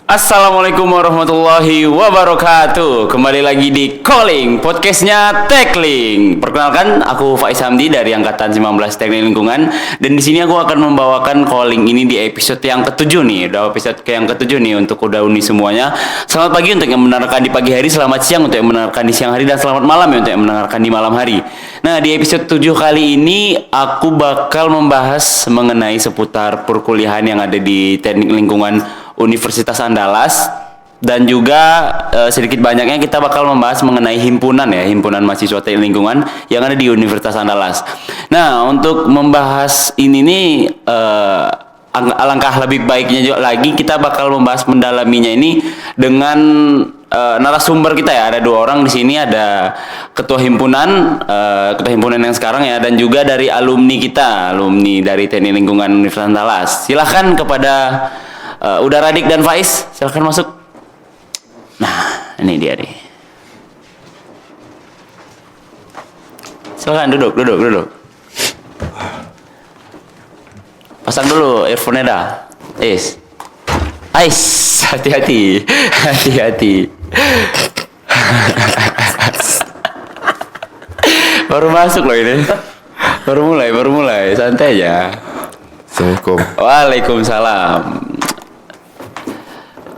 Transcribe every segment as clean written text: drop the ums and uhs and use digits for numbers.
Assalamualaikum warahmatullahi wabarakatuh. Kembali lagi di Calling, podcastnya Tekling. Perkenalkan, aku Faiz Hamdi dari angkatan 19 Teknik Lingkungan. Dan di sini aku akan membawakan Calling ini di episode yang ketujuh nih. Udah episode yang ketujuh nih untuk udah uni semuanya. Selamat pagi untuk yang mendengarkan di pagi hari, selamat siang untuk yang mendengarkan di siang hari, dan selamat malam ya untuk yang mendengarkan di malam hari. Nah, di episode 7 kali ini aku bakal membahas mengenai seputar perkuliahan yang ada di Teknik Lingkungan Universitas Andalas, dan juga sedikit banyaknya kita bakal membahas mengenai himpunan mahasiswa teknik lingkungan yang ada di Universitas Andalas. Nah, untuk membahas ini nih alangkah lebih baiknya juga lagi kita bakal membahas mendalaminya ini dengan narasumber kita ya. Ada dua orang di sini, ada ketua himpunan yang sekarang ya, dan juga dari alumni dari teknik lingkungan Universitas Andalas. Silahkan kepada Udah Radik dan Faiz, silahkan masuk. Nah, ini dia nih. Silahkan duduk. Pasang dulu earphone-nya dah. Ais, hati-hati. Baru masuk loh ini. Baru mulai, santai aja. Assalamualaikum. Waalaikumsalam.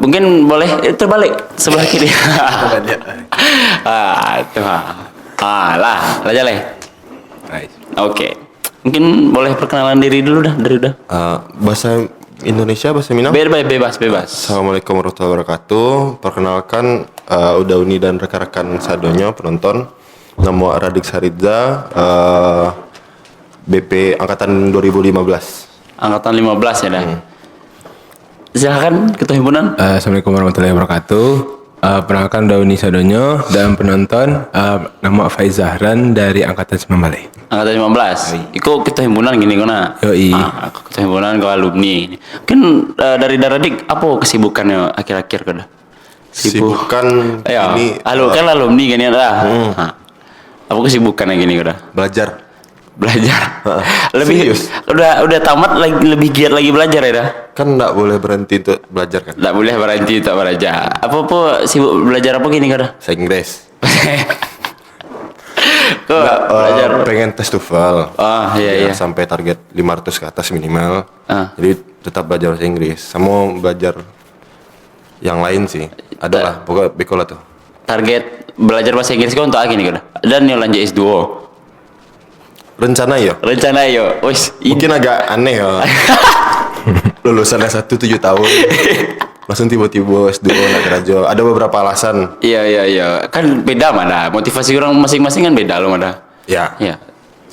Mungkin boleh terbalik sebelah kiri. Lah aja leh. Oke. Mungkin boleh perkenalan diri dulu dah. Bahasa Indonesia, bahasa Minang? Bebas. Assalamualaikum warahmatullahi wabarakatuh. Perkenalkan Uda Uni dan rekan-rekan Sadonyo penonton. Nama Radik Saridza, BP angkatan 2015. Angkatan 15 ya dah. Silakan ketua himpunan. Assalamualaikum warahmatullahi wabarakatuh. Perkenalkan Dauni Sadonyo dan penonton, nama Faiz Zahran dari angkatan 19. Angkatan 15. Iku ketua himpunan gini kona. Yoi. Aku ketua himpunan ke alumni. Mungkin dari Daradik apa kesibukannya akhir-akhir kada? Sibukan ini kan alumni gini dah. Apa kesibukannya gini kada? Belajar. Lebih serius? Udah tamat lagi, lebih giat lagi belajar ya dah. Kan enggak boleh berhenti untuk belajar kan? Enggak boleh berhenti untuk belajar. Apa sibuk belajar apa gini kada? Bahasa Inggris. Belajar pengen tes TOEFL. Iya. Sampai target 500 ke atas minimal. Jadi tetap belajar bahasa Inggris. Sama belajar yang lain sih. Adalah pokoknya bekola tuh. Target belajar bahasa Inggris kau untuk gini kada? Dan yang lanjut S2. Rencana yo. Mungkin agak aneh ya. Lulusan S1 7 tahun. Langsung tiba-tiba S2 nak kerja. Ada beberapa alasan. Iya. Kan beda mana. Motivasi orang masing-masing kan beda loh mana. Ya.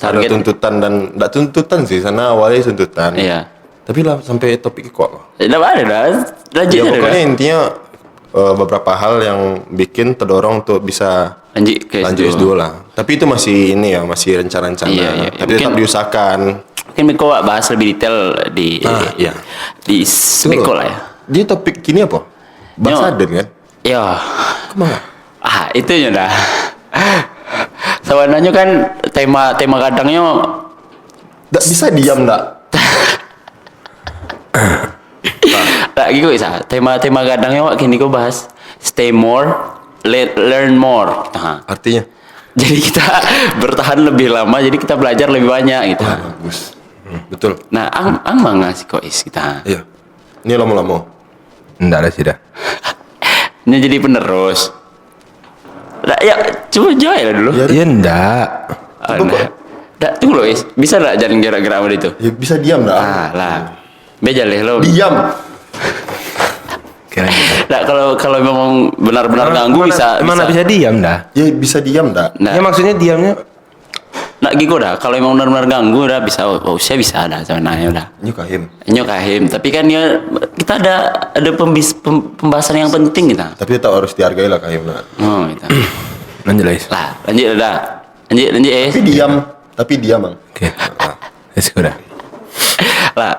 Target ada tuntutan dan enggak tuntutan sih. Sana awalnya tuntutan. Iya. Tapi lah sampai topik kok. Enggak ada dah. Lanjut pokoknya intinya beberapa hal yang bikin terdorong untuk bisa lanjut S2 lah. Tapi itu masih masih rencana-rencana. Iya. Tapi tetap diusahakan. Mungkin Miko bahas lebih detail di Miko lah ya. Dia topik kini apa? Bahasa Aden kan? Iya. Kemana? Itu ya dah. Sebenarnya kan tema kadangnya nggak bisa diam nggak? Tak gitu bisa. Tema kadangnya gini kau bahas stay more, learn more. Artinya? Jadi kita bertahan lebih lama, jadi kita belajar lebih banyak gitu. Bagus. Betul. Nah, ang mana sih kok kita? Iya. Ini lama-lama. Enggak ada sih dah. Ini jadi penerus. Nah, ya coba jawab ya dulu. Ya enggak. Tunggu loh, bisa enggak jangan gerak-gerak sama itu? Ya bisa diam enggak? Lah. Beja lo. Diam. Nah, kalau memang benar-benar ganggu bisa diam dah. Ya bisa diam enggak? Nah, ya maksudnya diamnya gitu dah. Kalau memang benar-benar ganggu udah bisa saya bisa dah sebenarnya udah. Nyokahim. Tapi kan ya kita ada pembahasan yang penting kita. Tapi tetap harus dihargai lah Kahim. Gitu. Lanjut guys. Lah, lanjut. Tapi diam, Bang. Oke. Udah. Lah,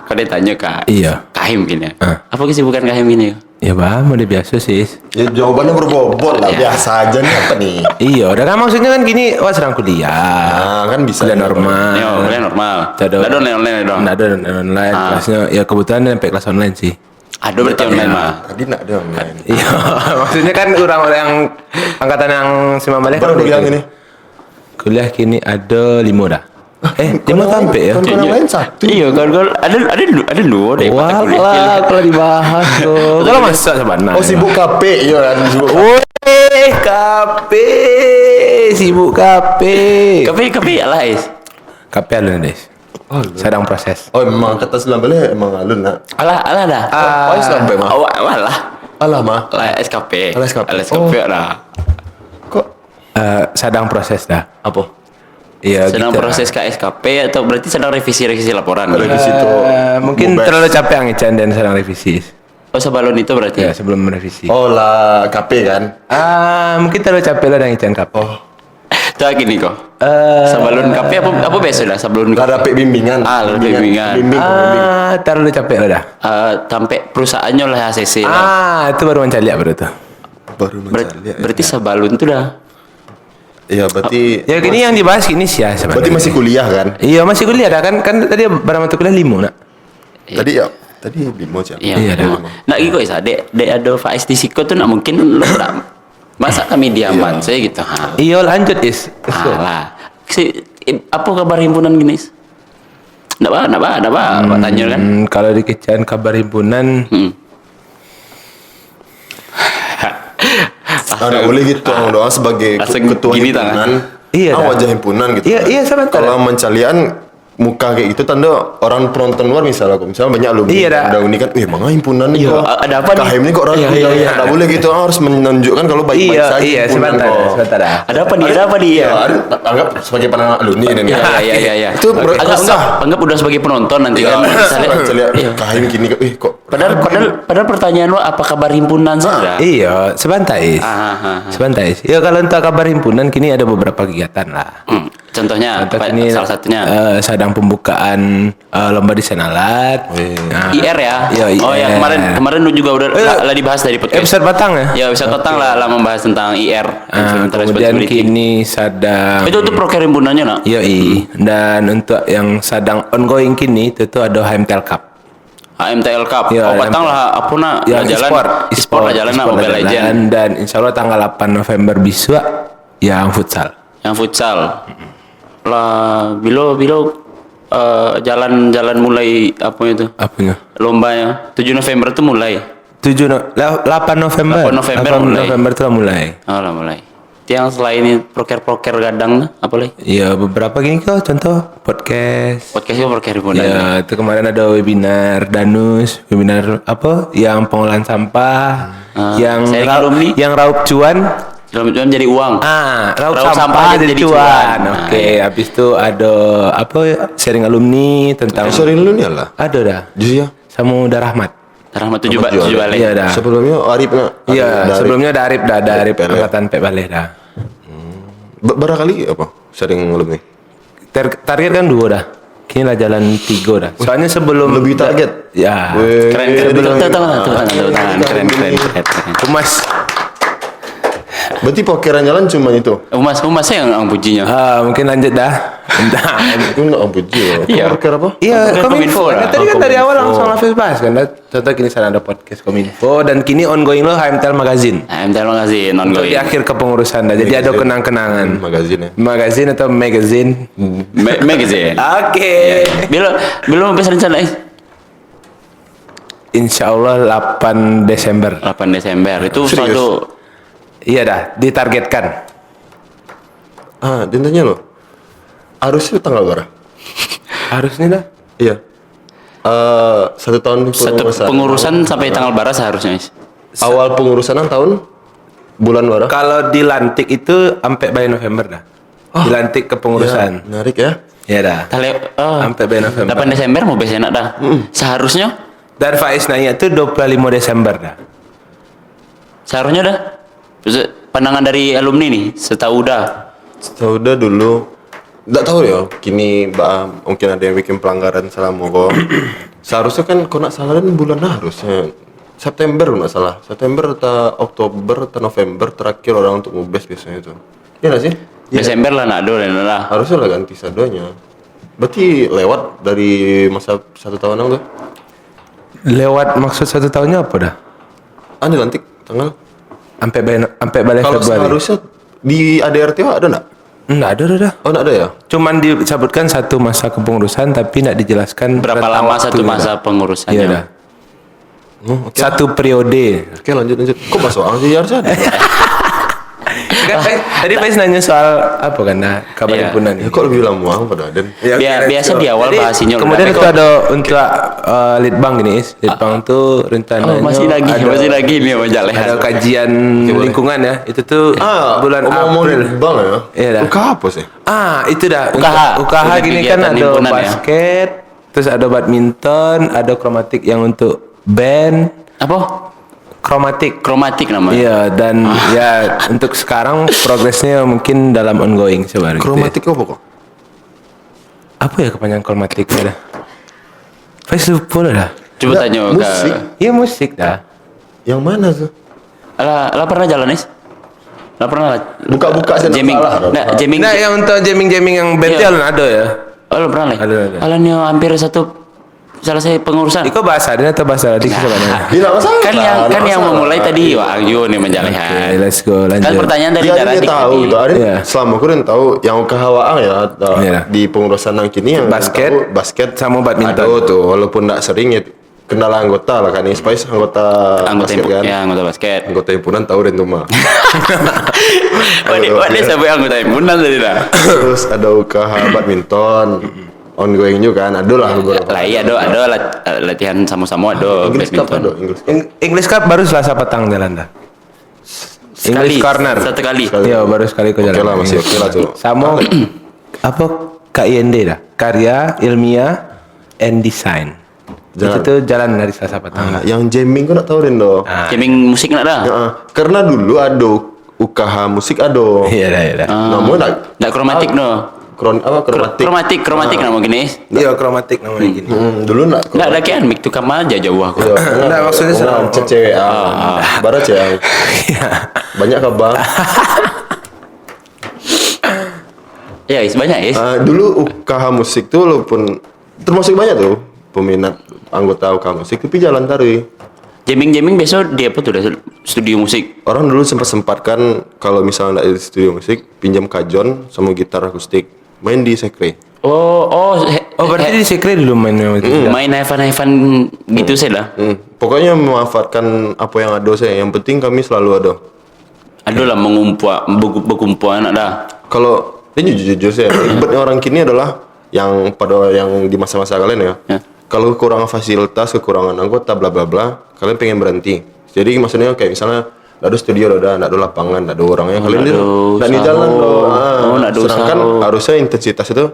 kau dia tanya Kak. Iya. Kahim gini. Apa kesibukan Kahim ini? Ya bang, udah biasa sih. Ya jawabannya berbobot lah, biasa aja nih apa nih? Iya, udah kan maksudnya kan gini, sedang kuliah. Kan bisa. Kuliah normal. Kuliah normal. Tidak ada online dong. Tidak ada online. Kelasnya ya kebetulan sampai kelas online sih. Ada berarti online mah. Tadi nak ada online. Iya, maksudnya kan orang-orang yang angkatan yang 19 kan Berapa udah kuliah ikut. ini? Kuliah kini ada 5 dah. 5 sampai ya. Kawan yang lain satu. Iya, kawan-kawan ada dua deh. mata kuliah. Walah, kalau dibahas tuh. Kalau masuk sebenarnya. Oh sibuk KP, iya kan sibuk. Woi, kape, sibuk kape. Kafe lah is. Kape alun des. Sedang proses. Oh memang kata sebelah emang alun nak. Alah dah. Oh sampai mah. Alah. Alah mah. Lah SKP. Lah, SKP. SKP lah. Kok Sedang proses dah. apa? Iya. Sedang gitu proses ke SKP atau berarti sedang revisi laporan? Revisi itu. Mungkin Bobes. terlalu capek Angichan dan sedang revisi. Oh, sebalon itu berarti. Ya sebelum merevisi. Oh lah KP kan. Mungkin terlalu capek lah Angichan kape. Tuh gini kok. Sebalon KP apa biasa dah sebelum Lah dapet bimbingan. bimbingan. Bimbing. Terlalu capek lah dah. Sampai perusahaannya lah ACC lah. Itu baru mencari baru tuh. Baru mencari. Berarti sebalon itu dah. Iya berarti. Ya gini yang dibahas ini sih ya sebenarnya. Berarti masih kuliah kan? Iya masih kuliah dah kan tadi berapa mata kuliah 5 nak. Tadi limo aja. Iya dah. Nak gitu isa dek ada Faiz di Siko tuh nak mungkin lo tak. Masa kami diaman saya gitu. Iya lanjut is. Alah. Apa kabar himpunan gini? Ndak apa tanya kan. Kalau di Kican kabar himpunan Nggak boleh gitu doang sebagai Asing ketua gini himpunan. tangan. Iya, dah. Wajah himpunan gitu. Iya sebentar. Kalau mencalian muka kayak gitu tanda orang penonton luar misalnya banyak alumni Iya, dah. udah unik kan wah mangan himpunan nih Iya, kok ada apa nih? KHM ini kok ragu nggak boleh gitu harus menunjukkan kalau baik-baik saja Iya himpunan sebentar kok. sebentar dah. Ada apa nih? Ya, anggap sebagai pandangan alumni ini nih. Iya. Itu Anggap udah sebagai penonton nanti ya, kan. Misalnya, misalnya iya. KHM gini kok Padahal pertanyaan lo apa kabar himpunan saja? Iya sebentar is. Sebentar is. Ya kalau untuk kabar himpunan kini ada beberapa kegiatan lah. Contohnya, Contoh apa, ini salah satunya sedang pembukaan lomba desain alat. Nah, IR ya. Iya, Oh ya IR. kemarin lu juga udah lah dibahas dari podcast. Episode batang ya. Ya bisa tentang lah membahas tentang IR. Environmental Kemudian Responsibility. kini sedang Itu proker himpunannya nak. Yoi. Dan untuk yang sedang ongoing kini itu tuh ada HMTL Cup. HMTL Cup. Ya, Batang lah apa nak Yang e-sport lah jalan nak e-sport Mobile lah Legend. jalan. Dan insya Allah tanggal 8 November bisa yang futsal. Yang futsal. Lah bilo jalan mulai apa itu? Apanya? Lombanya 7 November itu mulai. 8 November. 8 November 8 mulai. November itu mulai. Oh lah mulai. Yang selain ini proker gadang tuh, apa lagi? Ya beberapa gini kok contoh podcast. Podcastnya proker himpunan. Ya itu kemarin ada webinar Danus, webinar apa? Yang pengolahan sampah, yang sharing alumni. yang raup cuan. Dalam tujuan jadi uang. Raup Raup sampah sampah jadi jadi cuan. cuan. Oke, habis itu ada apa ya? Sharing alumni tentang sorry lu nih lah ada dah. jujur ya Sama udah Rahmat. Rahmat tujuh balik. Iya dah. sebelumnya Arif nak Iya, sebelumnya ada Arif dah, ada Arif Pele. angkatan Pek Baleh dah. berapa kali apa sering alumni Target kan 2 dah. Kini lah jalan 3 dah. Soalnya sebelum lebih target Ya. Weh. Keren. Keren. Humas. berarti pokeran jalan cuma itu Umasnya yang pujinya. Mungkin lanjut dah. Entah. itu nggak ampuji ya Iya. poker apa Iya, Kominfo Kominfo. lah. Tadi kan dari Kominfo. awal langsung Hafiz bahas kan. Contoh kini sana ada podcast Kominfo dan kini ongoing lo HMTL Magazine. MTL Magazine Untuk di ongoing. akhir kepengurusan dah. Jadi ada kenang-kenangan. magazine ya Magazine atau magazine? Magazine. Oke. Belum sampai rencana Insya Allah 8 Desember. 8 Desember itu Serius? suatu Iya dah, ditargetkan. dia tanya lo harusnya tanggal berapa Harusnya dah. iya 1 tahun pengurusan sampai tanggal berapa seharusnya, Mas? awal pengurusan tahun bulan berapa Kalau dilantik itu sampai bulan November dah. Dilantik ya, kepengurusan. menarik ya Iya dah. Sampai bulan November. 8 Desember mau biasa enak dah. Seharusnya Dan Faiz nanya itu 25 Desember dah. seharusnya dah. Pandangan dari alumni nih, setahu dah. udah dulu nggak tahu ya kini mungkin ada yang bikin pelanggaran selama kok seharusnya kan kau nak salah kan bulan harusnya September kalau nggak salah September atau Oktober atau November terakhir orang untuk ngubes biasanya itu iya nggak sih Desember lah nak do lah. harusnya lah ganti sadonya berarti lewat dari masa 1 tahunan tuh Lewat maksud 1 tahunnya apa dah? Lantik tanggal. Sampai balik Kalau Februari. seharusnya di ADRT ada enggak? Enggak ada dah. Oh, enggak ada ya? Cuman disebutkan 1 masa kepengurusan tapi enggak dijelaskan Berapa rentang lama waktu 1 masa pengurusannya? Iya dah. Oke. 1 periode. Oke, lanjut. Kok masuk sih harusnya? Kan tadi Faiz nanya soal apa kan nah kabar Iya. himpunan. Ya, kok lebih lama pada Dan? Biasa di awal Jadi, bahas sinyal. kemudian Tapi itu kok- ada untuk litbang gini, litbang tuh rencananya masih lagi nih majalah. ada kajian lingkungan ya. Itu tuh bulan ngomong April. di bank ya? Iya dah. Buka apa sih? Itu dah. UKH. UKH Untuk gini kan kegiatan ada himpunan ya. basket, terus ada badminton, ada kromatik yang untuk band, Apa? kromatik. Kromatik namanya. Iya dan ya untuk sekarang progresnya mungkin dalam ongoing sebenarnya. Kromatik apa kok? Apa ya kepanjangan kromatik dah? Faiz lupa dah. Coba Nggak, tanya musik. Iya musik dah. Yang mana tuh? Lah pernah jalan, Is? Lah pernah lah. Buka-buka saya jamming. salah. Nah, jamming. Nah yang untuk jamming-jamming yang Iya. bentel ada ya. Oh, lo pernah lah? Ada. Alan yang hampir selesai pengurusan. Iko bahasa dia atau bahasa adik sebenarnya? Tidak masalah. Kan yang masalah. memulai tadi Wak Angyu nih menjalehan. Oke, let's go lanjut. Kan pertanyaan dari Iya, dia Daradik tahu tadi. gitu. Ada Iya. selama aku udah tahu yang kehawaan ya Iya. di pengurusan yang kini yang Basket tahu, basket sama badminton. Aduh tuh walaupun enggak sering ya kendala anggota lah kan ini Spice anggota basket kan. Ya, anggota basket. Anggota himpunan tahu dan tuh mah. Wah, dia sampai anggota himpunan tadi dah. Terus ada UKH badminton ongoing juga kan. Ada lah beberapa. Lah iya ada latihan sama-sama ada English Cup ada, badminton. English Cup. English Cup baru Selasa petang jalan dah. Sekali, English Corner. satu kali. Iya baru sekali kau Oke jalan. lah, masih oke lah tuh. Sama apa KIND dah. Karya Ilmiah and Design. Jalan. Itu tuh jalan dari Selasa petang. Yang jamming kau nak tahu Rendo. Jamming musik nak dah. Ya, karena dulu ada UKH musik ada. Iya dah. Namun Ndak kromatik no. kromatik. Kromatik nama gini. Is. Iya kromatik namanya gini. Dulu nak Ndak ada kian mik tu kama aja jauh aku. Nggak, maksudnya serang. cewek baru cewek. Banyak kabar. Ya, Is banyak, Is. Dulu UKH musik tuh walaupun termasuk banyak tuh peminat anggota UKH musik tapi jalan tari. Jamming besok dia apa tuh dah studio musik. Orang dulu sempat-sempatkan kalau misalnya nggak di studio musik pinjam kajon sama gitar akustik main di sekre. Oh, Berarti di Sekre dulu main memang itu. main have-an gitu saya lah. Pokoknya memanfaatkan apa yang ada saya. Yang penting kami selalu ada. Ada lah berkumpulan ada. Kalau ini jujur saya, ribetnya orang kini adalah yang di masa-masa kalian ya. Ya. Kalau kekurangan fasilitas, kekurangan anggota, bla bla bla, kalian pengen berhenti. Jadi maksudnya kayak misalnya nggak ada studio, nggak ada lapangan, nggak ada orangnya, kalian nggak ada nggak di usaha. jalan loh. Nggak ada Sedangkan usaha. harusnya intensitas itu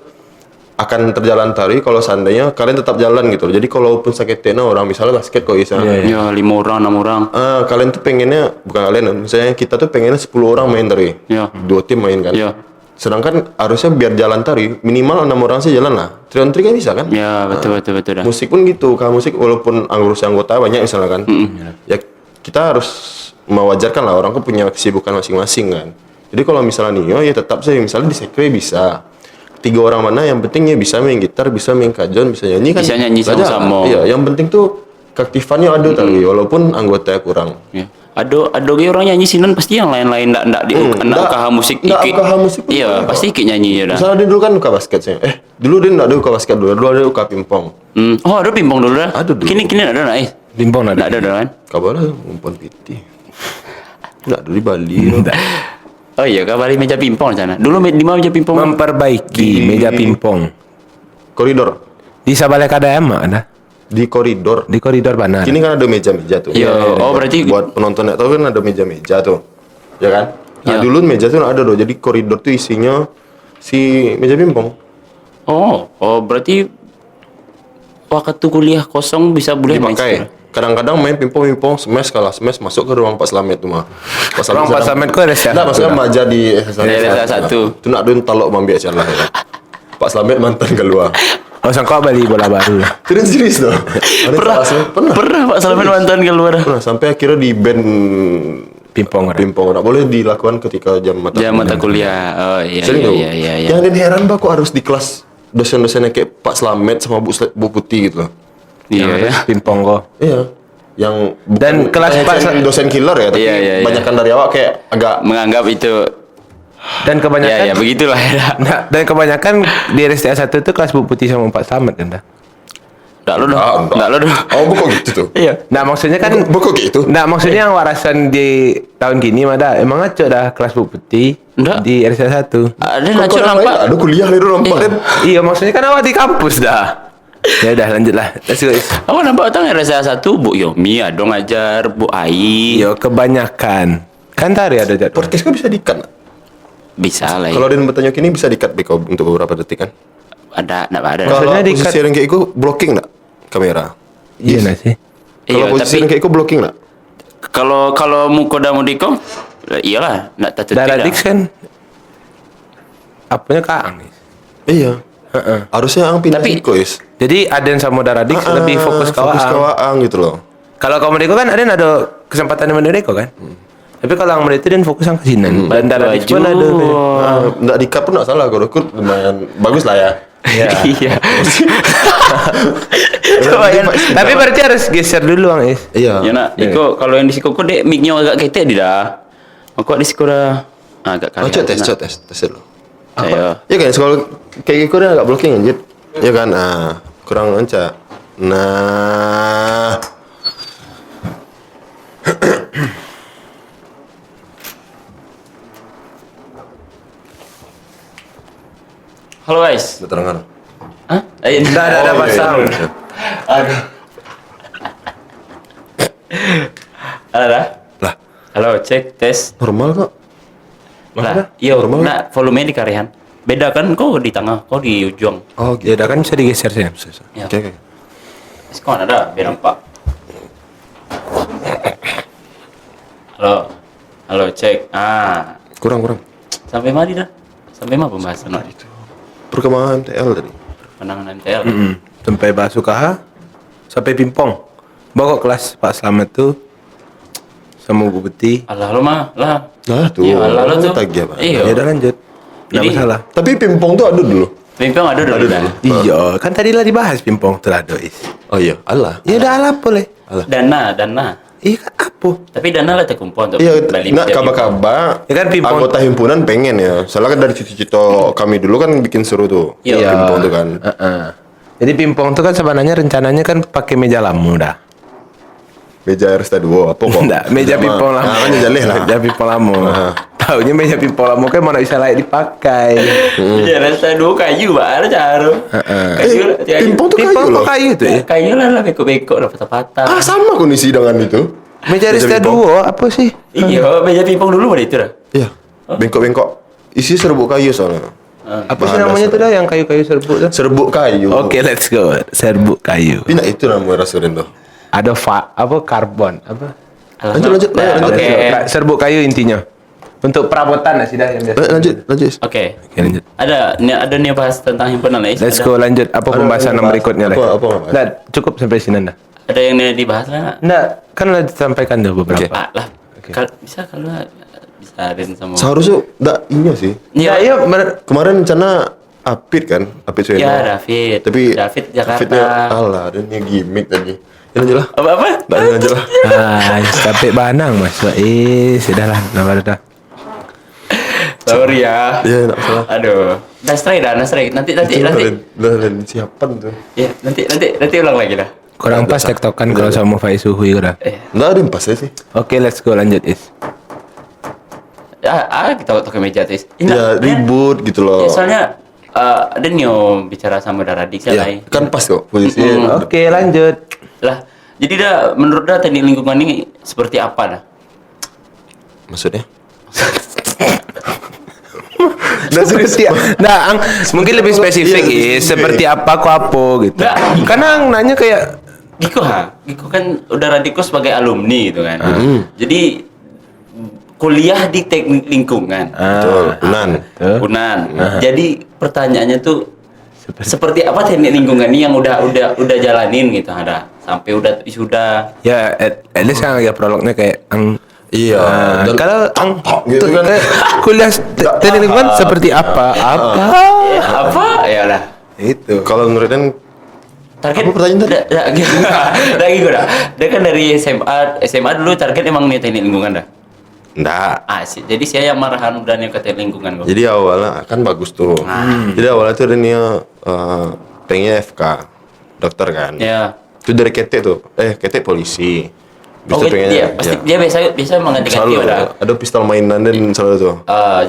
akan terjalan tari kalau seandainya kalian tetap jalan gitu. Jadi kalaupun sakit tena orang misalnya basket kok bisa. Ya 5 orang, 6 orang. Kalian tuh pengennya bukan kalian, misalnya kita tuh pengennya 10 orang main tari, Ya. 2 tim main kan. Ya. Sedangkan harusnya biar jalan tari minimal 6 orang sih jalan lah. 3 on 3 kan bisa kan? Ya, betul dah. Musik pun gitu, kalau musik walaupun anggota banyak misalnya kan, ya kita harus mewajarkan lah orang kan punya kesibukan masing-masing kan. Jadi kalau misalnya Nio ya tetap sih misalnya di sekre bisa 3 orang mana yang pentingnya bisa main gitar, bisa main kajon, bisa nyanyi kan. Bisa nyanyi Belajar. sama-sama. Iya, yang penting tuh keaktifannya ada tadi walaupun anggotanya kurang. Ya. Ada orang nyanyi sinan pasti yang lain-lain ndak di ndak- UKH musik ndak ikut. UKH musik pun Iya, boleh pasti ikut nyanyi ya dah. Misalnya dia dulu kan UKH basket sih. Dulu dia nggak ada UKH basket dulu ada UKH pingpong. Oh, ada pimpong dulu dah. Ada dulu. Kini ada nak, Is? Bimbong Ndak ada kan? Kabar lah umpan piti. Nggak ada di Bali. Oh iya, kabari meja pimpong di sana. Dulu di mana meja pimpong? Memperbaiki meja pingpong. Koridor. Di Sabalai KDM ada. Di koridor. Di koridor mana? Kini kan ada meja-meja tuh. Iya, oh berarti Buat penonton yang tahu kan ada meja-meja tuh. Ya kan? Nah, Iya. dulu meja tuh nggak ada tuh. Jadi koridor tuh isinya si meja pingpong. berarti waktu kuliah kosong bisa boleh main Dipakai. sekolah. Kadang-kadang main pingpong smash kalah smash masuk ke ruang Pak Slamet tuh mah. Pak Ruang Pak Slamet kok ada siapa? Enggak, maksudnya maja di Ada satu. Itu nak dun talok mambi aja lah ya. Pak Slamet mantan keluar. Oh sangka beli bola baru lah. Terus serius loh. Ada Pernah, Pak Slamet, pernah. pernah Pak Salaman mantan keluar. Pernah sampai akhirnya di band Pingpong ada. pingpong nggak boleh dilakukan ketika jam mata Jam mata kuliah. Oh iya Sering tuh. iya. Yang ada heran Pak kok harus di kelas dosen-dosennya kayak Pak Slamet sama Bu Putih gitu loh. Iya, Yang harus ya. Pimpong kok. Iya. Yang Dan kelas bukannya Pak ceng dosen killer ya, tapi Iya, iya, iya. banyakan dari awak kayak agak Menganggap itu Dan kebanyakan ya begitulah ya. Nah, dan kebanyakan di RSTA 1 itu kelas Bu Putih sama Pak Slamet kan dah. Enggak lo dong. enggak. Enggak lo dong. Oh, bukan gitu tuh. Iya. Nah, maksudnya kan Bukan gitu. Nah, maksudnya yang warasan di tahun gini mah dah emang ngaco dah kelas Bu Putih Nggak. di RSTA 1. Ada Kok ngaco orang lain nampak. ada kuliah di nampak Iya. kan. Iya, maksudnya kan awak di kampus dah. Ya udah lanjutlah. Let's go. Aku nampak orang RSA 1 Bu Yomi dong ngajar, Bu Ai. Yo kebanyakan. Kan tadi ada jadwal. Podcast kok bisa di-cut? Bisa lah ya. Kalau Den bertanya kini bisa di-cut Beko untuk beberapa detik kan. Ada, enggak ada. Kalau Maksudnya di-cut. posisi yang kayak itu blocking enggak kamera? Iya nah sih. Iya, Kalau posisi tapi yang kayak itu blocking enggak? kalau Mukoda Mudiko, iyalah, enggak tertutup. Daradix kan apanya Kaang. Iya. Harusnya ang pindah Tapi- Siko, Is. Jadi Aden sama Daradix lebih fokus ke fokus ke Waang. Waang gitu loh. Kalau kamu Merdeka kan Aden ada kesempatan dengan Merdeka kan? Tapi kalau yang Merdeka Aden fokus ke Sinan. Dan Daradix pun ada. Enggak di-cut pun enggak salah, kalau ikut lumayan bagus lah ya. Iya. Lumayan. Tapi berarti harus geser dulu Bang Is. Iya. Ya nak, Iko kalau yang di Sikoko dek mic-nya agak ketek di dah. Aku di Sikoko dah agak Oh, kaya. tes dulu. Ayo. Ya kan, kalau kayak gitu dia agak blocking anjir. Ya kan, kurang lancar. Nah, Halo guys. keterangan. Hah? Ayo. Ada Oh, iya, pasang. iya. Aduh. Halo dah. Lah, Halo, cek tes. normal kok. Lah, iya, Normal. nah volume di karihan. Beda kan kau di tengah, kau di ujung. Oh, Ya udah kan bisa digeser sih. Ya. Oke, oke. Sekarang ada, biar nampak. Halo. Halo, cek. Kurang. Sampai mana dah? Sampai mana pembahasan? Perkembangan TL tadi. Penanganan TL. Sampai bahas UKH sampai Pimpong. Bawa kelas Pak Slamet tuh sama Bu Putih. Allah lo mah, lah. Nah, tuh. Iya, Allah lo tuh. Tagih, Pak. Iya. Ya udah lanjut. Nggak Jadi- masalah. Tapi Pimpong tuh ada dulu. Pimpong ada dulu dah. Iya, kan tadi lah dibahas Pimpong tuh lah Dois. Oh iya, Allah. Ya udah alah boleh. Dana. Iya kan apa? Tapi dana lah terkumpul untuk Iya, balik nak jadi- kabar-kabar. Ya kan Pimpong- Anggota himpunan pengen ya. Soalnya kan dari cita-cita kami dulu kan bikin seru tuh. Iya. Pimpong tuh kan. Jadi Pimpong tuh kan sebenarnya rencananya kan pakai meja lamu dah. Meja RSTA 2 apa kok? Enggak, meja Pimpong lamu. Nah, kan jaleh lah. Meja Pimpong lamu. Taunya meja Pimpong lamu kan mana bisa layak dipakai. Iya, rasa dua kayu, Pak. Ada caro. Kayu lah. Pimpong tuh kayu Pimpong loh. kok kayu tuh ya? Kayu lah, beko-beko lah, patah-patah. Sama kondisi dengan itu. Meja RSTA Pimpong. 2 apa sih? Iya, meja pingpong dulu pada itu dah. Iya. Bengkok-bengkok. Isi serbuk kayu soalnya. Apa sih Bahan namanya dasar. tuh dah yang kayu-kayu serbuk tuh? Serbuk kayu. Oke, let's go. Serbuk kayu. Tapi nah itu namanya restoran tuh. Ada apa karbon apa? Lanjut. Oke. Serbuk kayu intinya. Untuk perabotan lah sih dah yang biasa. Lanjut. Oke. Oke, lanjut. Ada nih bahas tentang himpunan lah. Let's Ada- go lanjut. Apa Ada pembahasan yang yang bahas- berikutnya lah? apa bahas? Nggak, cukup sampai sini dah. Ada yang dibahas lah. Nggak, kan udah disampaikan tuh beberapa. Lah. Bisa kalau bisa ada sama. Seharusnya enggak ini sih. Ya, iya, Kemarin rencana Apit kan, Apit Sueno. Ya, David. Tapi David Jakarta. Davidnya alah, dan dia gimmick tadi. Ya lanjut lah. Apa? Nggak lanjut lah. Sampai Banang mas. Sudah lah, nama dah. Sorry ya. Iya, enggak salah. Aduh. Nasrai. Nanti. Lain siapan tuh. Ya, nanti ulang lagi dah. Kurang pas tektokan kalau sama Faiz Suhui udah. Enggak ada yang pas ya sih. Oke, let's go lanjut Is. Kita pakai meja tis. Ya ribut gitu loh. Soalnya ada nih bicara sama Daradix Ya, lain. kan pas kok posisinya. Oke, lanjut. Lah, jadi dah menurut dah teknik lingkungan ini seperti apa dah? Maksudnya? Seperti nah, mungkin lebih spesifik Iya, Is. Seperti apa kok apa gitu. Nggak. Karena Ang nanya kayak Giko kan udah Radiko sebagai alumni gitu kan. Jadi kuliah di teknik lingkungan. Betul, Unan. Unan. Jadi pertanyaannya tuh seperti apa teknik lingkungan ini yang udah jalanin gitu ada sampai udah wisuda. ya at least kan ya prolognya kayak Ang Iya. dan kalau Ang gitu kan. kayak kuliah teknik lingkungan seperti apa? Apa? Ya lah. Itu. Kalau menurut Dan Target Apa pertanyaan tadi? Lagi gue dah. Dia kan dari SMA dulu target emang nih teknik lingkungan dah. Enggak. Sih. Jadi saya yang marahan udah nih ke teknik lingkungan kok. Jadi awalnya kan bagus tuh. Jadi awalnya tuh dia pengen FK dokter kan. Ya. Itu dari ketek tuh. Ketek polisi. Oh, dia pasti dia biasa mengganti-ganti selalu udah. ada pistol mainan dan selalu tuh.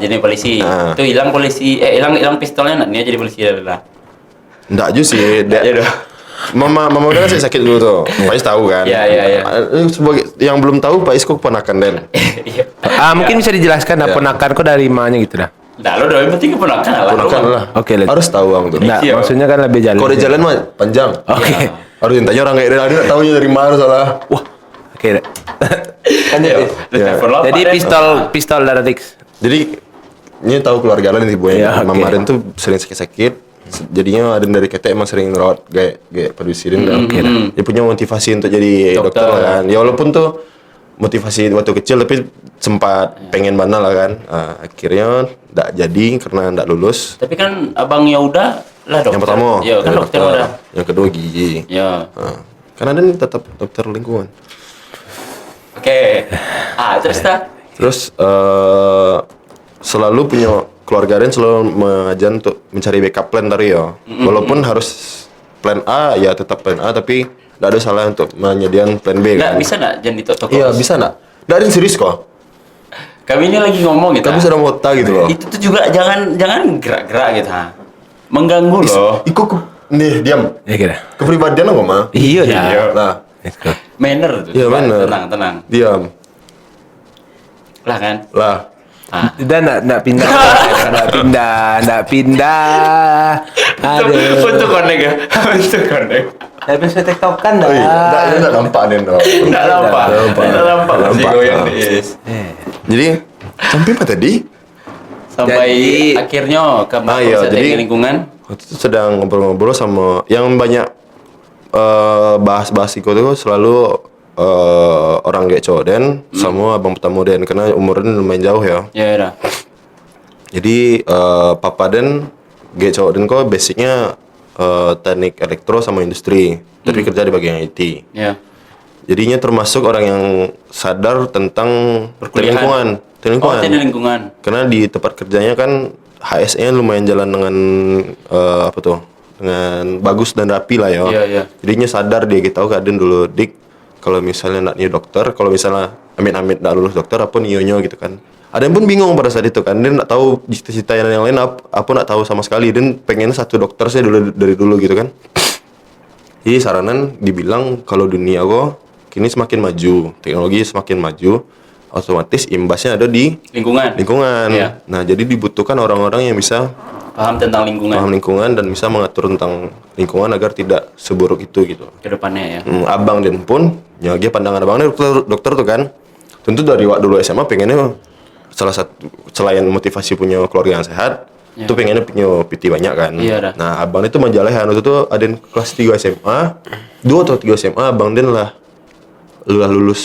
Jadi polisi. Nah. Itu hilang polisi, hilang pistolnya dia jadi polisi dah. Enggak aja sih. Ya udah. Mama udah kan sakit dulu tuh. Pak Is tahu kan? Iya. Sebagai yang belum tahu Pak Is kok keponakan Den. Iya. Mungkin bisa dijelaskan ponakan kok dari mana gitu dah. Nah, lo yang penting keponakan lah. Keponakan lah. Oke, let's. Harus tahu bang tuh. Nggak, Iya. maksudnya kan lebih jalan. Kalau di jalan mah panjang. Oke. Iya. Harus ditanya orang kayak dia nggak tahunya dari mana salah. Wah. Oke. Kan Ya. Jadi pistol Daratix. Jadi ini tahu keluarga lain sih boy. Ya, oke. Mama Den tuh sering sakit. Jadinya ada dari ketek emang sering rawat kayak produsirin kan. Dia punya motivasi untuk jadi dokter lah kan. Ya walaupun tuh motivasi waktu kecil tapi sempat pengen mana lah kan. Akhirnya enggak jadi karena enggak lulus. Tapi kan abangnya udah lah dokter. Yang pertama, Iya, kan dokter udah. Yang kedua gigi. Ya. Karena Den tetap dokter lingkungan. Oke. Terus dah. Terus selalu punya keluarga Den selalu mengajar untuk mencari backup plan tadi ya. Walaupun harus plan A ya tetap plan A tapi tidak ada salah untuk menyediakan plan B Nggak kan. bisa nggak jangan ditotok. Iya bisa nak. Tidak ada yang serius kok. Kami ini lagi ngomong gitu. Tapi sudah mau tahu gitu loh. Itu tuh juga jangan gerak-gerak gitu mengganggu loh. Ikut nih diam. Ya kira. Kepribadian apa mah? Iya dah. Nah, Let's go. Manner tuh. iya benar. Tenang. Diam. Lah kan. Lah. Dan enggak pindah. Enggak pindah. Aduh. Untuk connect ya. Untuk connect. Tapi saya tektokan dah. Oh iya, enggak nampak Den. Enggak nampak. Enggak nampak masih Nampak. goyang Dis. Jadi sampai apa tadi? Sampai Jadi- akhirnya ke iya, Bapak jadi- lingkungan. Waktu itu sedang ngobrol-ngobrol sama yang banyak bahas-bahas itu tuh selalu orang kayak cowok Den sama abang pertama Den karena umurnya lumayan jauh ya. Ya udah. Jadi papa Den kayak cowok Den kok basicnya teknik elektro sama industri tapi kerja di bagian IT. Ya. Jadinya termasuk orang yang sadar tentang Perkuliahan. lingkungan. Oh, teknik lingkungan. Karena di tempat kerjanya kan HS-nya lumayan jalan dengan apa tuh? Dengan bagus dan rapi lah ya. Iya. Jadinya sadar dia gitu keadaan dulu dik kalau misalnya nak dokter, kalau misalnya amit-amit nak lulus dokter apa nionya gitu kan. Ada yang pun bingung pada saat itu kan, dia nak tahu cita-cita yang lain apa nak tahu sama sekali, dan pengen satu dokter saya dulu dari dulu gitu kan. Jadi saranan dibilang kalau dunia kok kini semakin maju, teknologi semakin maju, otomatis imbasnya ada di Lingkungan. Iya. Nah, jadi dibutuhkan orang-orang yang bisa Paham tentang lingkungan paham lingkungan dan bisa mengatur tentang lingkungan agar tidak seburuk itu gitu. ke depannya ya. Abang Den pun, ya dia pandangan abangnya dokter tuh kan. Tentu dari waktu dulu SMA pengennya salah satu selain motivasi punya keluarga yang sehat, Ya. itu pengennya punya PT banyak kan. Iya, dah. Nah, abang itu menjalani itu tuh ada yang kelas 3 SMA, 2 atau 3 SMA abang Den lah lulus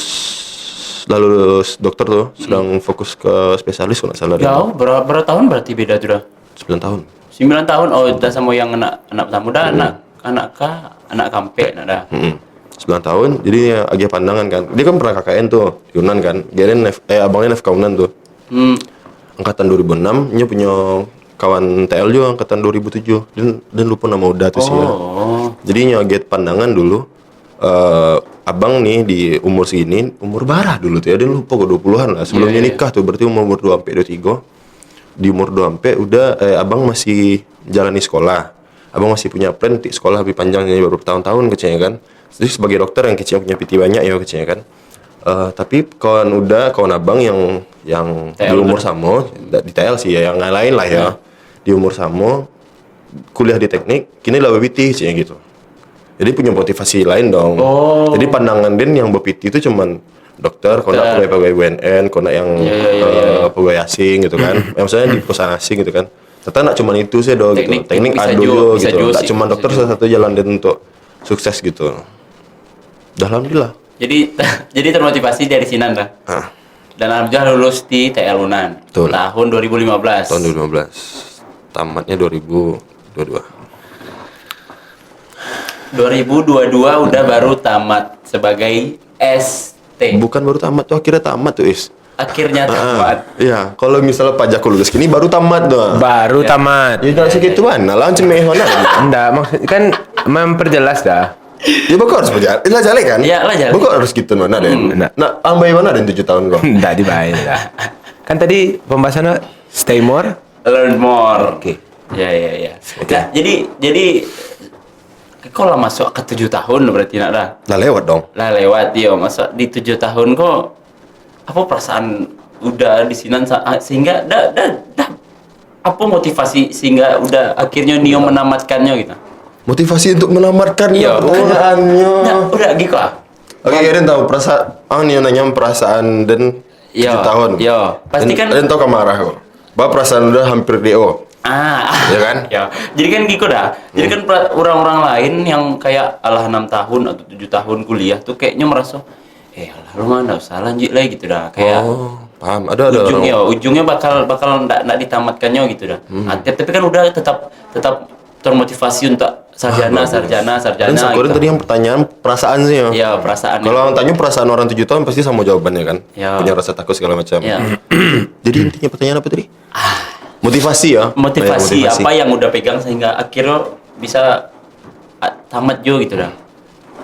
dokter tuh, sedang fokus ke spesialis kalau nggak salah. Jauh berapa tahun berarti beda tuh dah? 9 tahun. 9 tahun. Oh, udah sama yang anak tamu dah, anak kampe dah. 9 tahun, jadi ya agak pandangan kan. Dia kan pernah KKN tuh, Yunan kan. Dia abangnya FK Unan tuh. Angkatan 2006, dia punya kawan TL juga angkatan 2007. Dan lupa nama udah tuh sih ya. Oh. Jadi nyaget pandangan dulu. Abang nih di umur segini, umur barah dulu tuh ya. Dia lupa kok 20-an lah. Sebelumnya nikah tuh, berarti umur 2 sampai 23. Di umur 2 sampai udah abang masih jalani sekolah. Abang masih punya plan di sekolah lebih panjang, jadi beberapa tahun-tahun kecilnya kan. Jadi sebagai dokter yang kecilnya punya PT banyak ya kecilnya kan. Tapi kawan abang yang di TL umur sama, di TL sih ya, yang lain lah ya. Di umur sama, kuliah di teknik, kini lah BPT kecilnya gitu. Jadi punya motivasi lain dong. Oh. Jadi pandangan Den yang BPT itu cuman dokter, kalau nak pegawai BNN, kalau nak yang pegawai asing gitu kan. Yang misalnya di perusahaan asing gitu kan. Ternyata nak cuman itu sih dong gitu. Teknik bisa ada juga, bisa gitu. juga Tak sih, cuman bisa dokter juga. salah satu jalan Den untuk sukses gitu. Dah alhamdulillah. Jadi termotivasi dari Sinan dah. Dan alhamdulillah lulus di TL Unan. Betul. Tahun 2015. Tahun 2015. Tamatnya 2022. 2022 udah baru tamat sebagai ST. Bukan baru tamat tuh, akhirnya tamat tuh Is. Akhirnya tamat. Iya, kalau misalnya pajak lulus gini baru tamat tuh. Baru tamat. Ya tak segitu mana lah cemeh mana. Enggak, maksud kan memperjelas dah. Ya bakal harus belajar. Lah jale kan? Iya, lah jale. Bakal harus gitu mana Den. Nah. Nah, ambai mana Den 7 tahun kok. Enggak dibayar. Kan tadi pembahasannya stay more. Learn more. Oke. Ya. Nah, jadi kok lah masuk ke 7 tahun berarti nak dah. Lah lewat dong. Lah lewat dia masuk di 7 tahun kok apa perasaan udah di sini sehingga dah apa motivasi sehingga udah akhirnya Nio menamatkannya gitu. Motivasi untuk menamatkannya Iya, pertanyaannya. Nah, udah gitu ah. Oke, kalian tahu perasaan Nio nanya perasaan Dan 7 Iya, tahun. iya. Pasti kan- Dan tahu kamarah kok. Bah perasaan udah hampir DO. Ya kan? Ya. Jadi kan gitu dah. Jadi kan orang-orang lain yang kayak alah 6 tahun atau 7 tahun kuliah tuh kayaknya merasa alah lu mah enggak usah lanjut lah gitu dah. Kayak Oh, paham. Ada ujungnya bakal enggak ditamatkannya gitu dah. Nah, tapi kan udah tetap termotivasi untuk sarjana Dan Sakurin gitu. tadi yang pertanyaan perasaan sih ya. Ya, perasaan. Kalau orang tanya perasaan orang 7 tahun pasti sama jawabannya kan. Ya. Punya rasa takut segala macam. Ya. Jadi intinya pertanyaan apa tadi? Motivasi ya. Motivasi Oh, ya, apa yang udah pegang sehingga akhirnya bisa tamat jo gitu dah.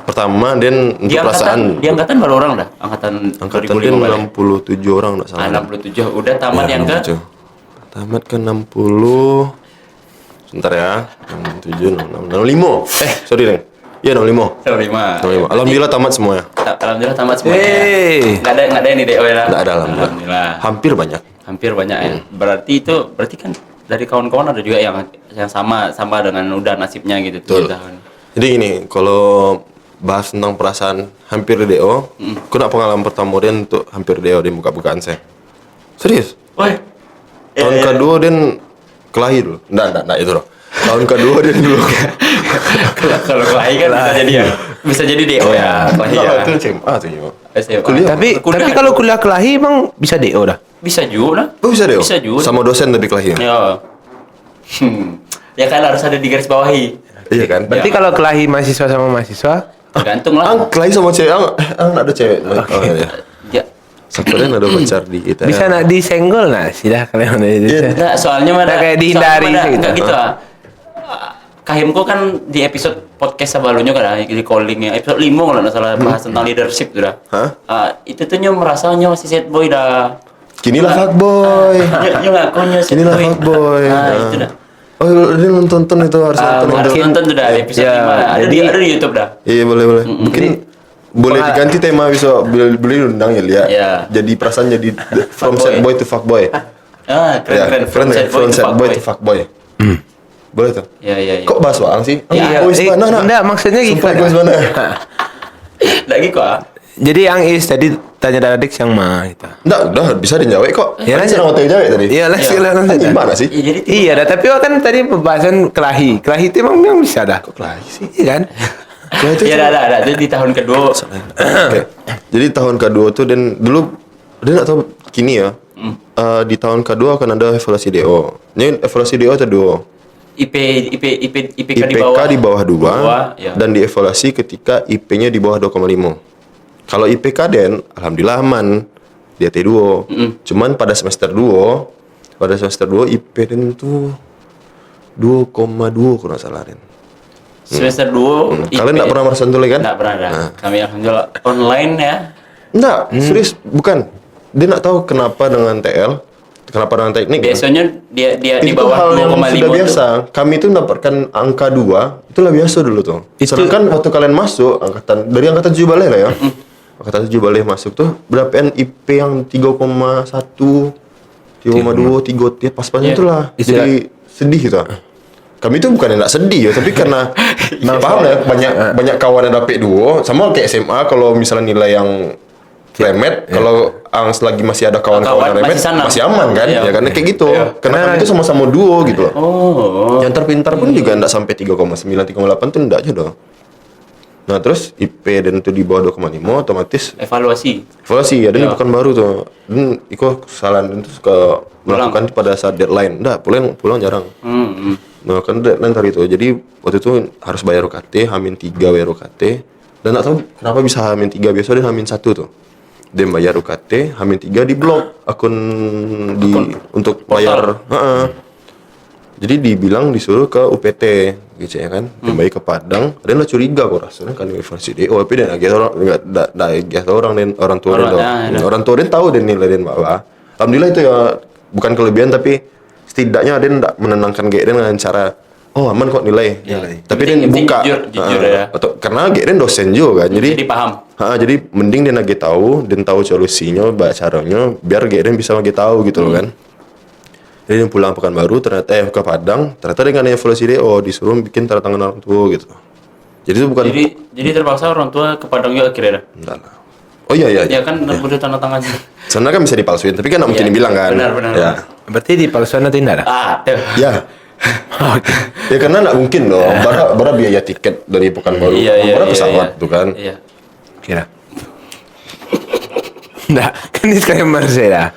Pertama Dan untuk perasaan. Di angkatan baru orang dah. Angkatan Angkatan 2005 Dan balik. 67 orang enggak salah. 67 udah tamat Ya, yang ke 67. Tamat ke 60. Sebentar ya. 67, 65. Sorry, Deng. Iya, 65. 5. 65. Alhamdulillah tamat semuanya. Alhamdulillah tamat semuanya. Enggak ada ini deh, lah. Enggak ada alhamdulillah. Hampir banyak. Hampir banyak ya. Berarti kan dari kawan-kawan ada juga yang sama dengan udah nasibnya gitu 7 tahun. Jadi gini, kalau bahas tentang perasaan hampir DO, aku nak pengalaman pertama Den untuk hampir DO di buka-bukaan saya. Serius? Woi. Tahun kedua Den kelahi dulu. Enggak itu loh. Tahun kedua Den dulu. Kalau kelahi kan bisa jadi DO ya. Kelahi ya. Itu SMA tuh ya. SMA. Kuliah. Tapi kalau kuliah kelahi emang bisa DO dah. Bisa juga lah. Oh bisa DO? Bisa juga. Sama dosen tapi kelahi ya? Ya. Ya kan harus ada di garis bawahi. Iya kan? Berarti kalau kelahi mahasiswa sama mahasiswa, Tergantung lah. Kelahi sama cewek, ada cewek. Oh iya. Ya. Sakurin ada pacar di ITN. bisa nak disenggol nggak sih dah kalian Enggak, soalnya mana kayak dihindari gitu. Enggak gitu ah. Kahimko kan di episode podcast sebelumnya kan di calling ya episode 5 kalau nggak salah bahas tentang leadership tuh dah. Itu tuh nyo merasa nyo masih set boy dah. Kinilah fuckboy. Nyo ngakunya set Kinilah boy. fuckboy. Itu dah. Oh, dia nonton itu harus nonton Harus itu. nonton tuh dah di episode Ya, 5. Ada di YouTube dah. Iya boleh. Mungkin boleh diganti tema bisa boleh undang ya Lia. Iya. Jadi perasaan jadi from sad boy to fuckboy. Keren. From sad boy to fuckboy. Boleh tuh. Ya. Kok bahas soal sih? Iya, Egois mana? enggak, maksudnya gitu. Sumpah egois mana? Lagi kok ah. Jadi yang is tadi tanya Dadik yang mah gitu. Enggak, udah bisa dijawab kok. Ya, Kan lanjut. sedang hotel jawab tadi. Iya lah, silakan saja. Gimana sih? Iya jadi Iya, dah, tapi kan tadi pembahasan kelahi. Kelahi itu memang bisa dah. Kok kelahi sih? Iya kan? Kelahi itu ya ada. Jadi di tahun kedua. Oke. Jadi tahun kedua tuh dan dulu dia nggak tahu kini ya. Di tahun kedua akan ada evaluasi DO. Ini evaluasi DO atau DO? IPK IPK di bawah 2 ya. dan dievaluasi ketika IP-nya di bawah 2,5. Kalau IPK Den, alhamdulillah aman. Dia T2. Cuman pada semester 2 IP Den tuh 2,2 kalau nggak salah Den. Semester 2 Kalian nggak pernah merasa tulis kan? Nggak pernah ada. Kami alhamdulillah online ya. Enggak, serius bukan. Dia nggak tahu kenapa dengan TL, kenapa dengan teknik. Biasanya dia di Itu bawah hal yang 2,5 sudah biasa. Kami itu mendapatkan angka 2, itulah biasa dulu tuh. Sedangkan waktu kalian masuk dari angkatan 7 balik lah ya. Angkatan 7 balik masuk tuh berapaan IP yang 3,1, 3,2, 3 pas-pasnya Iya. itulah. Jadi sedih gitu. Kami itu bukan enggak sedih ya, tapi karena paham ya banyak kawan yang dapet 2 sama kayak SMA kalau misalnya nilai yang remet, kalau selagi masih ada kawan-kawan yang remet masih aman kan? Iya. Ya kan kayak gitu. Iya. Karena kami itu sama-sama duo gitu loh. Oh. Yang terpintar pun juga enggak sampai 3,9, 3,8 tuh enggak aja dong. Nah, terus IP dan itu di bawah 2,5 otomatis Evaluasi. evaluasi ya, dan bukan baru tuh. Dan itu kesalahan itu suka melakukan pada saat deadline. Enggak, pulang jarang. Nah kan deadline hari itu. Jadi waktu itu harus bayar UKT, H-3 bayar UKT. Dan nggak tahu kenapa bisa H-3, biasa dia H-1 tuh. Dia bayar UKT, H-3 di blok akun untuk bayar. Jadi dibilang disuruh ke UPT gitu ya kan. Kembali ke Padang. Dia lah curiga kok rasanya kan university. Oh, tapi dia nggak orang nggak orang dan orang tua dia. Orang tua dia tahu dan nilai dia bawa. Alhamdulillah itu ya bukan kelebihan tapi setidaknya dia tidak menenangkan dia dengan cara aman kok nilai. Tapi dia buka jujur ya. Karena dia dosen juga kan. Jadi paham. Jadi mending dia lagi tahu dan tahu solusinya, caranya biar dia bisa lagi tahu gitu loh kan. Jadi dia pulang Pekanbaru ternyata ke Padang, ternyata dengan evaluasi dia disuruh bikin tanda tangan orang tua gitu. Jadi itu bukan Jadi terpaksa orang tua ke Padang juga akhirnya. Enggak lah. Oh iya. Ya kan butuh tanda tangan. Sebenarnya kan bisa dipalsuin, tapi kan nggak mungkin dibilang kan. Benar. Ya. Berarti di palsuan nanti enggak ada? Tuh. Ya. Ya karena nggak mungkin dong. Bara biaya tiket dari Pekanbaru, bara pesawat tuh kan. Iya. Kira. Nah, kan disclaimer saya dah.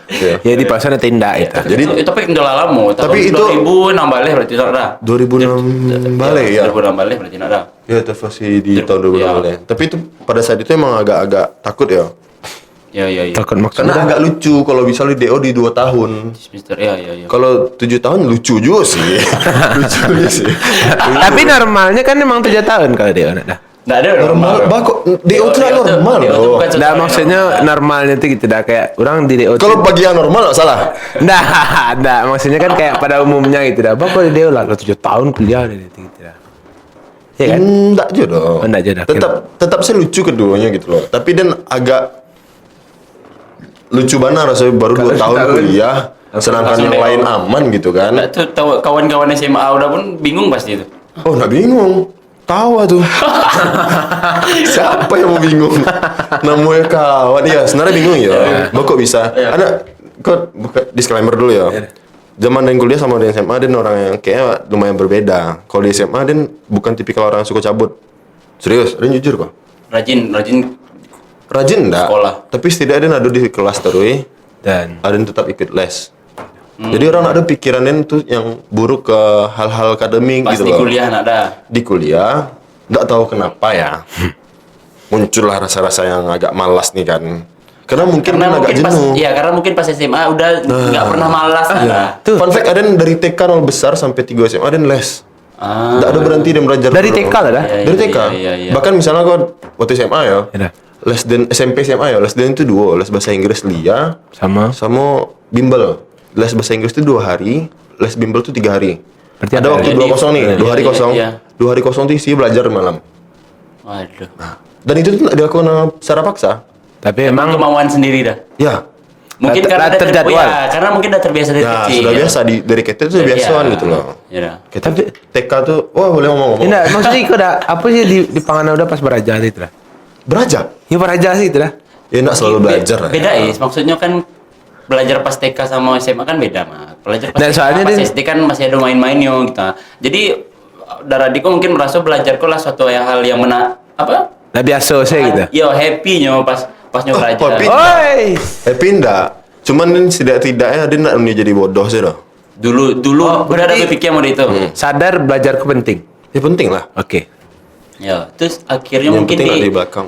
Ya di palsuan nanti enggak itu. Jadi itu tapi udah lama. Tapi itu 2006 balik berarti tak ada. 2006 balik ya. 2006 balik berarti tak ada. Ya tervasi di tahun 2006 ya. Tapi itu pada saat itu emang agak takut ya. Iya. Takut Karena maksudnya. agak lucu kalau misalnya DO di 2 tahun. Mister iya. Kalau 7 tahun lucu juga sih. Lucu juga sih. Tapi normalnya kan emang 7 tahun kalau dia enggak dah. Nggak ada Normal, DO itu normal loh. Nah, maksudnya normalnya tuh gitu dah kayak orang di DO. Kalau bagi yang normal nggak salah. Nah, maksudnya kan kayak pada umumnya gitu dah. Bapak di DO lah 7 tahun kuliah gitu dah. Ya kan? Enggak juga dong. Enggak juga. Tetap sih lucu keduanya gitu loh. Tapi dan agak lucu banget rasanya baru 2 tahun kuliah. Sedangkan langsung yang DO. lain aman gitu kan. Nggak tuh tahu kawan-kawan SMA udah pun bingung pasti itu. Oh nggak bingung. Tawa tuh. Siapa yang mau bingung? Namanya kawan. Iya, sebenarnya bingung ya. Kok bisa? Ada kok buka disclaimer dulu ya. Zaman dan kuliah sama di SMA dan orang yang kayak lumayan berbeda. Kalau di SMA dan bukan tipikal orang yang suka cabut. Serius, ada jujur kok. Rajin enggak? Sekolah. Tapi setidaknya ada di kelas terus. Dan Ada yang tetap ikut les. Jadi orang ada pikirannya tuh yang buruk ke hal-hal akademik Pas gitu di loh. kuliah nggak ada. Di kuliah nggak tahu kenapa ya muncullah rasa-rasa yang agak malas nih kan karena mungkin agak jenuh. Karena mungkin pas SMA udah nggak pernah malas Fun fact, ada yang dari TK 0 besar sampai 3 SMA ada yang les. Nggak ada berhenti dan belajar dari dulu. TK lah dah. Dari TK. Iya. Bahkan misalnya kau waktu SMA ya, Ya dah. les dan SMP SMA ya, les dan itu 2, les bahasa Inggris LIA Sama sama bimbel. Les bahasa Inggris itu 2 hari, les bimbel itu 3 hari. Berarti ada ada waktu jadi- 2 kosong nih, 2 hari iya, kosong. iya. 2 hari kosong itu isinya belajar malam. Waduh. Dan itu tuh nggak dilakukan secara paksa. tapi Emang emang kemauan sendiri dah. Ya, Mungkin karena terjadwal. karena mungkin udah terbiasa dari ya kecil. sudah biasa dari kecil itu biasaan gitu loh. Ya dah. Kita TK tuh, wah boleh ngomong-ngomong. enggak maksudnya kau dah apa sih di pangan udah pas beraja itu dah. Belajar. Ya beraja sih itu dah. Ya nggak selalu belajar. Beda maksudnya kan belajar pas TK sama SMA kan beda mah. Belajar pas Nah, TK, soalnya pas dia- SD kan masih ada main-mainnya gitu. Jadi Daradiko mungkin merasa belajar kok lah suatu hal yang apa? Nah biasa saya gitu. Yo happy-nya pas belajar. happy. Oi. Tapi enggak. Cuman tidak-tidaknya dia nggak jadi bodoh sih loh. Dulu udah ada berarti- berpikir mau itu. Sadar belajarku penting. Ya penting lah. Oke. Ya, terus akhirnya Yang mungkin penting nggak di belakang.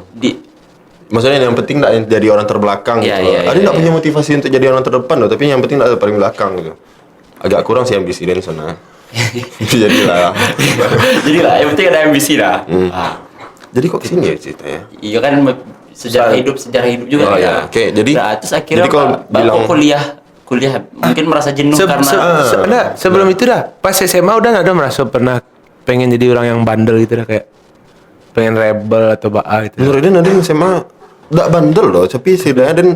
Maksudnya yang penting nggak jadi orang terbelakang Iya, gitu loh. iya, Ada iya, nggak punya motivasi untuk jadi orang terdepan loh, tapi yang penting nggak paling belakang gitu. Agak kurang sih ambisi dari sana. Jadilah. Jadi lah, yang penting ada ambisi lah. Jadi kok kesini ya ceritanya? Iya kan sejarah hidup juga Oh, kan. ya. Oke, jadi- Nah, terus akhirnya jadi kalau Bapak bilang- kuliah mungkin merasa jenuh karena Sebelum itu dah pas SMA udah nggak ada merasa pernah pengen jadi orang yang bandel gitu dah kayak pengen rebel atau gitu. Menurut dia Nadine SMA nggak bandel loh, tapi setidaknya Dan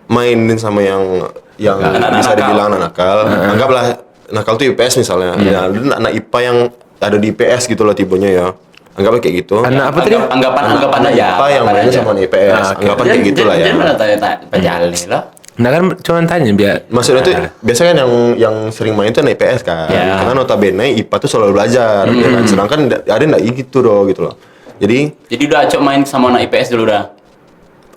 mainin sama yang Anak-anak bisa nakal. dibilang anak nakal. Anggaplah nakal tuh IPS misalnya. Ya, Dan anak IPA yang ada di IPS gitu loh tipenya ya. Anggaplah kayak gitu. Anak apa tadi? anggapan Anak aja. IPA yang mainnya sama anak IPS. Ah, oke. Anggapan kayak gitu lah ya. Jangan mana tanya penjalin loh. Nah kan cuma tanya biar Maksudnya tuh biasanya kan yang sering main tuh anak IPS kan. Ya. Karena notabene IPA tuh selalu belajar, ya kan. Sedangkan ada nggak gitu loh gitu loh. Jadi Jadi udah acok main sama anak IPS dulu dah.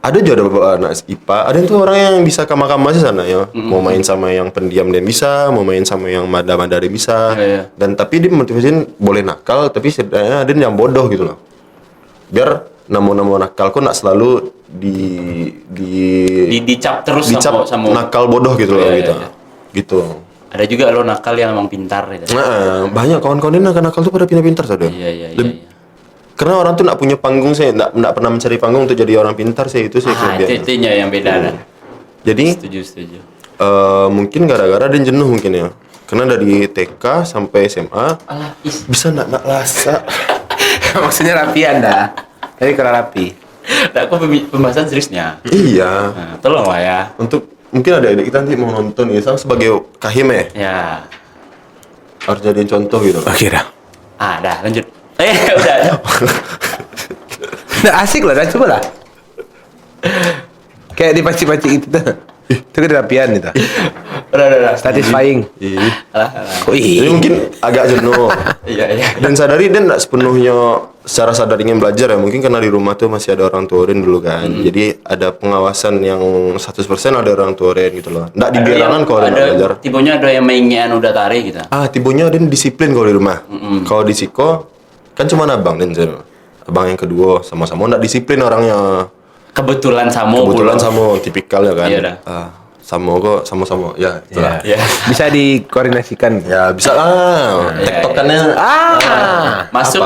ada juga ada beberapa anak IPA, ada tuh orang yang bisa kama-kama sih sana ya. Mau main sama yang pendiam dia bisa, mau main sama yang mada-mada dia bisa. Iya. Dan tapi dia motivasiin boleh nakal, tapi setidaknya ada yang bodoh gitu loh. Biar namo-namo nakal kok nak selalu Dicap terus dicap sama nakal bodoh gitu loh Iya, gitu. iya. Gitu. ada juga lo nakal yang emang pintar gitu. Nah, banyak kawan-kawan ini nakal tuh pada pintar-pintar saudara. Iya. Karena orang tuh nak punya panggung, saya nak pernah mencari panggung untuk jadi orang pintar sih itu sih Itu yang beda dah. Jadi Setuju. mungkin gara-gara dia jenuh mungkin ya. Karena dari TK sampai SMA Alah, bisa nak lasa. Maksudnya rapian dah. Tapi kurang rapi. Nah, aku pembahasan seriusnya. Iya. Nah, tolong lah ya. Untuk mungkin ada adik kita nanti mau nonton ya, sama sebagai kahim ya Ya. harus jadiin contoh gitu. Oke dah. Dah lanjut. Udah. Udah asik lah, dah coba lah. Kayak dipancing-pancing itu tuh. Itu kan rapian itu. Udah. Satisfying. Iya. Alah. Jadi mungkin agak jenuh. Iya. Dan sadari dia nggak sepenuhnya secara sadar ingin belajar ya. Mungkin karena di rumah tuh masih ada orang tua Ren dulu kan. Jadi ada pengawasan yang 100% ada orang tua Ren gitu loh. Nggak dibiarkan kalau Ren nggak belajar. Tipenya ada yang mainan udah tarik gitu. Tibonya Ren disiplin kalau di rumah. Kalau di Siko kan cuma abang Ren. Abang yang kedua sama-sama nggak disiplin orangnya. Kebetulan Kebetulan sama tipikal ya kan. Iya dah. Sama kok sama-sama ya itulah. Iya. Bisa dikoordinasikan. Ya bisa lah. Tektokannya Masuk.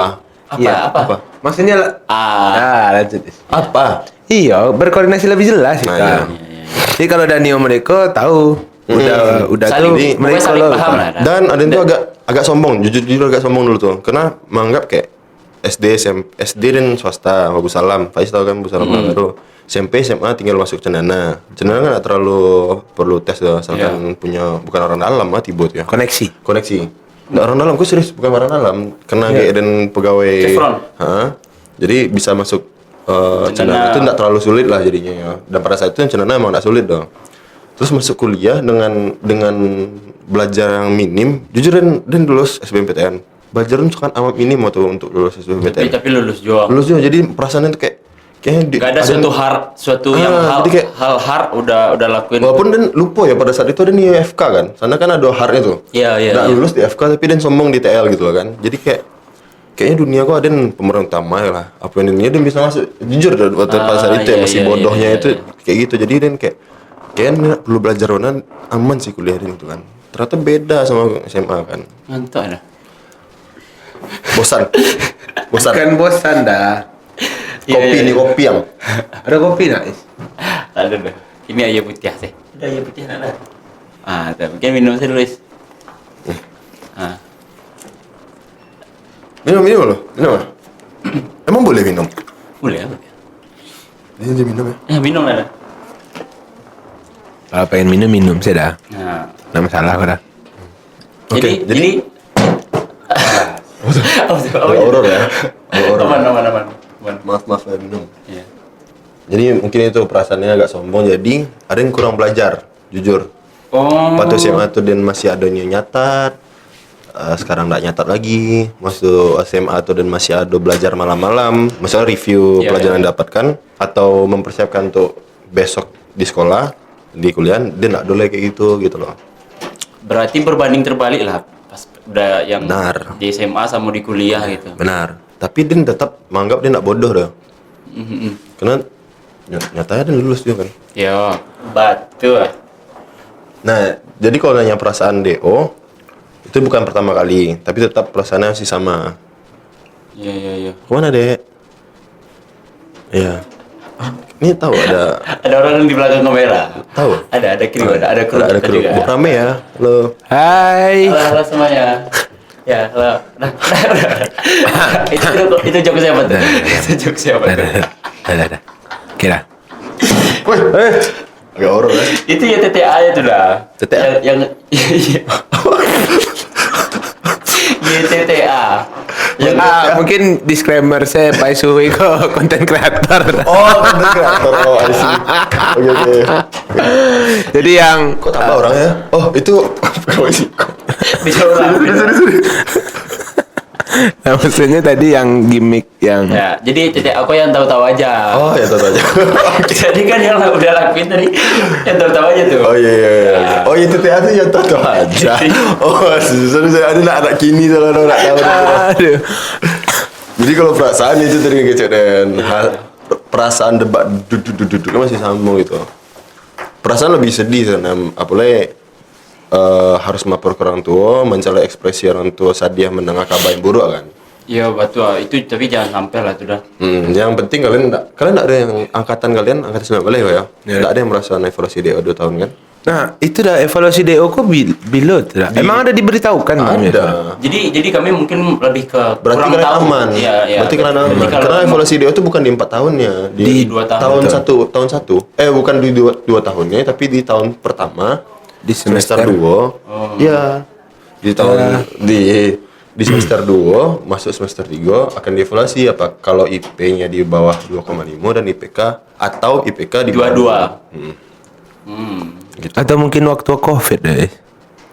Iya. Apa? Maksudnya lanjut. apa? Iya, berkoordinasi lebih jelas kita. Iya. Jadi kalau Danio mereka tahu udah Saling- tuh pokoknya mereka saling loh. paham lah. Dan ada yang tuh agak sombong, jujur agak sombong dulu tuh. Karena menganggap kayak SD dan swasta, Bagus Salam. Faiz tahu kan Bagus Salam baru. SMP, SMA tinggal masuk Cendana. Cendana kan nggak terlalu perlu tes tuh, asalkan punya bukan orang dalam Tibot ya. Koneksi. Koneksi. Nggak orang dalam, gue serius bukan orang dalam. Karena GE dan pegawai. Chevron. Jadi bisa masuk Cendana itu nggak terlalu sulit lah jadinya ya. Dan pada saat itu Cendana emang nggak sulit dong. Terus masuk kuliah dengan belajar yang minim. Jujur dan lulus SBMPTN. Belajar itu kan amat minim waktu untuk lulus SBMPTN. Tapi lulus juga. Lulus juga, jadi perasaannya tuh kayaknya Gak ada suatu yang hal jadi kayak hard udah lakuin. walaupun dan lupa ya pada saat itu ada nih FK kan. Sana kan ada hardnya tuh. Iya. Nggak lulus di FK tapi dan sombong di TL gitu loh kan. Jadi kayaknya dunia kok ada pemeran utama ya lah. Apa yang dunia dia bisa masuk. Jujur waktu pada saat itu ya masih bodohnya itu kayak gitu. Jadi dan kayaknya perlu belajar mana aman sih kuliah dan itu kan. Ternyata beda sama SMA kan. Ngantuk ada. Bosan. Bukan bosan dah. Kopi nih kopi yang. Ada kopi nak? Aduh. Ini air putih sih. Udah air putih ada. Mungkin minum saya dulu. Minum loh. Emang boleh minum? Boleh. Ini minum ya. Minum ada. Kalau pengen minum saya dah. Nah. Nggak masalah kok dah. Jadi Horor ya. Aman. Maaf lah minum. Iya. Jadi mungkin itu perasaannya agak sombong. Jadi ada yang kurang belajar, jujur. Waktu SMA tuh dan masih adanya nyatat. Sekarang nggak nyatat lagi. Masuk SMA tuh dan masih ada belajar malam-malam. Misalnya review pelajaran yang dapatkan atau mempersiapkan untuk besok di sekolah, di kuliah. Dia nggak boleh kayak gitu loh. Berarti berbanding terbalik lah pas udah yang Benar. di SMA sama di kuliah gitu. Benar. Tapi dia tetap menganggap dia nggak bodoh dah. Karena nyatanya dia lulus juga kan. Yo, betul. Nah, jadi kalau nanya perasaan DO, itu bukan pertama kali, tapi tetap perasaannya masih sama. Iya. Kemana, Dek? Iya. Ini tahu ada Ada orang di belakang kamera. tahu? Ada kru, ada kru. Ada kru. juga. Rame ya. Lo. Hai. Halo semuanya. Ya, halo. Nah. itu jokes siapa tuh? Itu jokes siapa tuh? Dah. Kira. Woi, agak horor ya. Itu ya TTA itu dah. TTA? Yang YTTA. Mungkin disclaimer saya Pak Suwi kok konten kreator. Oh, konten kreator. Oh, I see. Oke. Jadi yang Kok tambah orangnya? Oh, itu pegawai sih. Bisa orang. Nah, maksudnya tadi yang gimmick yang Ya, jadi titik aku yang tahu-tahu aja. Oh ya tahu aja. Jadi kan yang udah lakuin tadi yang tahu-tahu aja tuh. Oh iya. Oh itu tuh yang tahu aja. Oh saya ada anak kini kalau orang nak tahu. aduh. Jadi kalau perasaan itu tadi ngecek dan perasaan debat duduk kan masih sambung gitu. Perasaan lebih sedih sana, apalagi harus melapor ke orang tua, mencari ekspresi orang tua saat dia mendengar kabar yang buruk kan. Iya betul, itu tapi jangan sampai lah itu dah. Yang penting kalian enggak ada yang angkatan 19 ya. Enggak ada yang merasa evaluasi DO 2 tahun kan? Nah, itu dah evaluasi DO kok bila tuh dah. Emang ada diberitahukan Bang? Ada. Jadi kami mungkin lebih ke Berarti kurang kalian tahu. aman. Iya. Berarti kalian aman. Berarti kalau Karena evaluasi DO itu bukan di 4 tahunnya, Di 2 tahun. tahun satu. Bukan di 2 tahunnya, tapi di tahun pertama Di semester semester 2. Iya. Di tahun di semester 2 masuk semester 3 akan dievaluasi apa kalau IP-nya di bawah 2,5 dan IPK atau IPK di bawah 22. Gitu. Atau mungkin waktu Covid deh.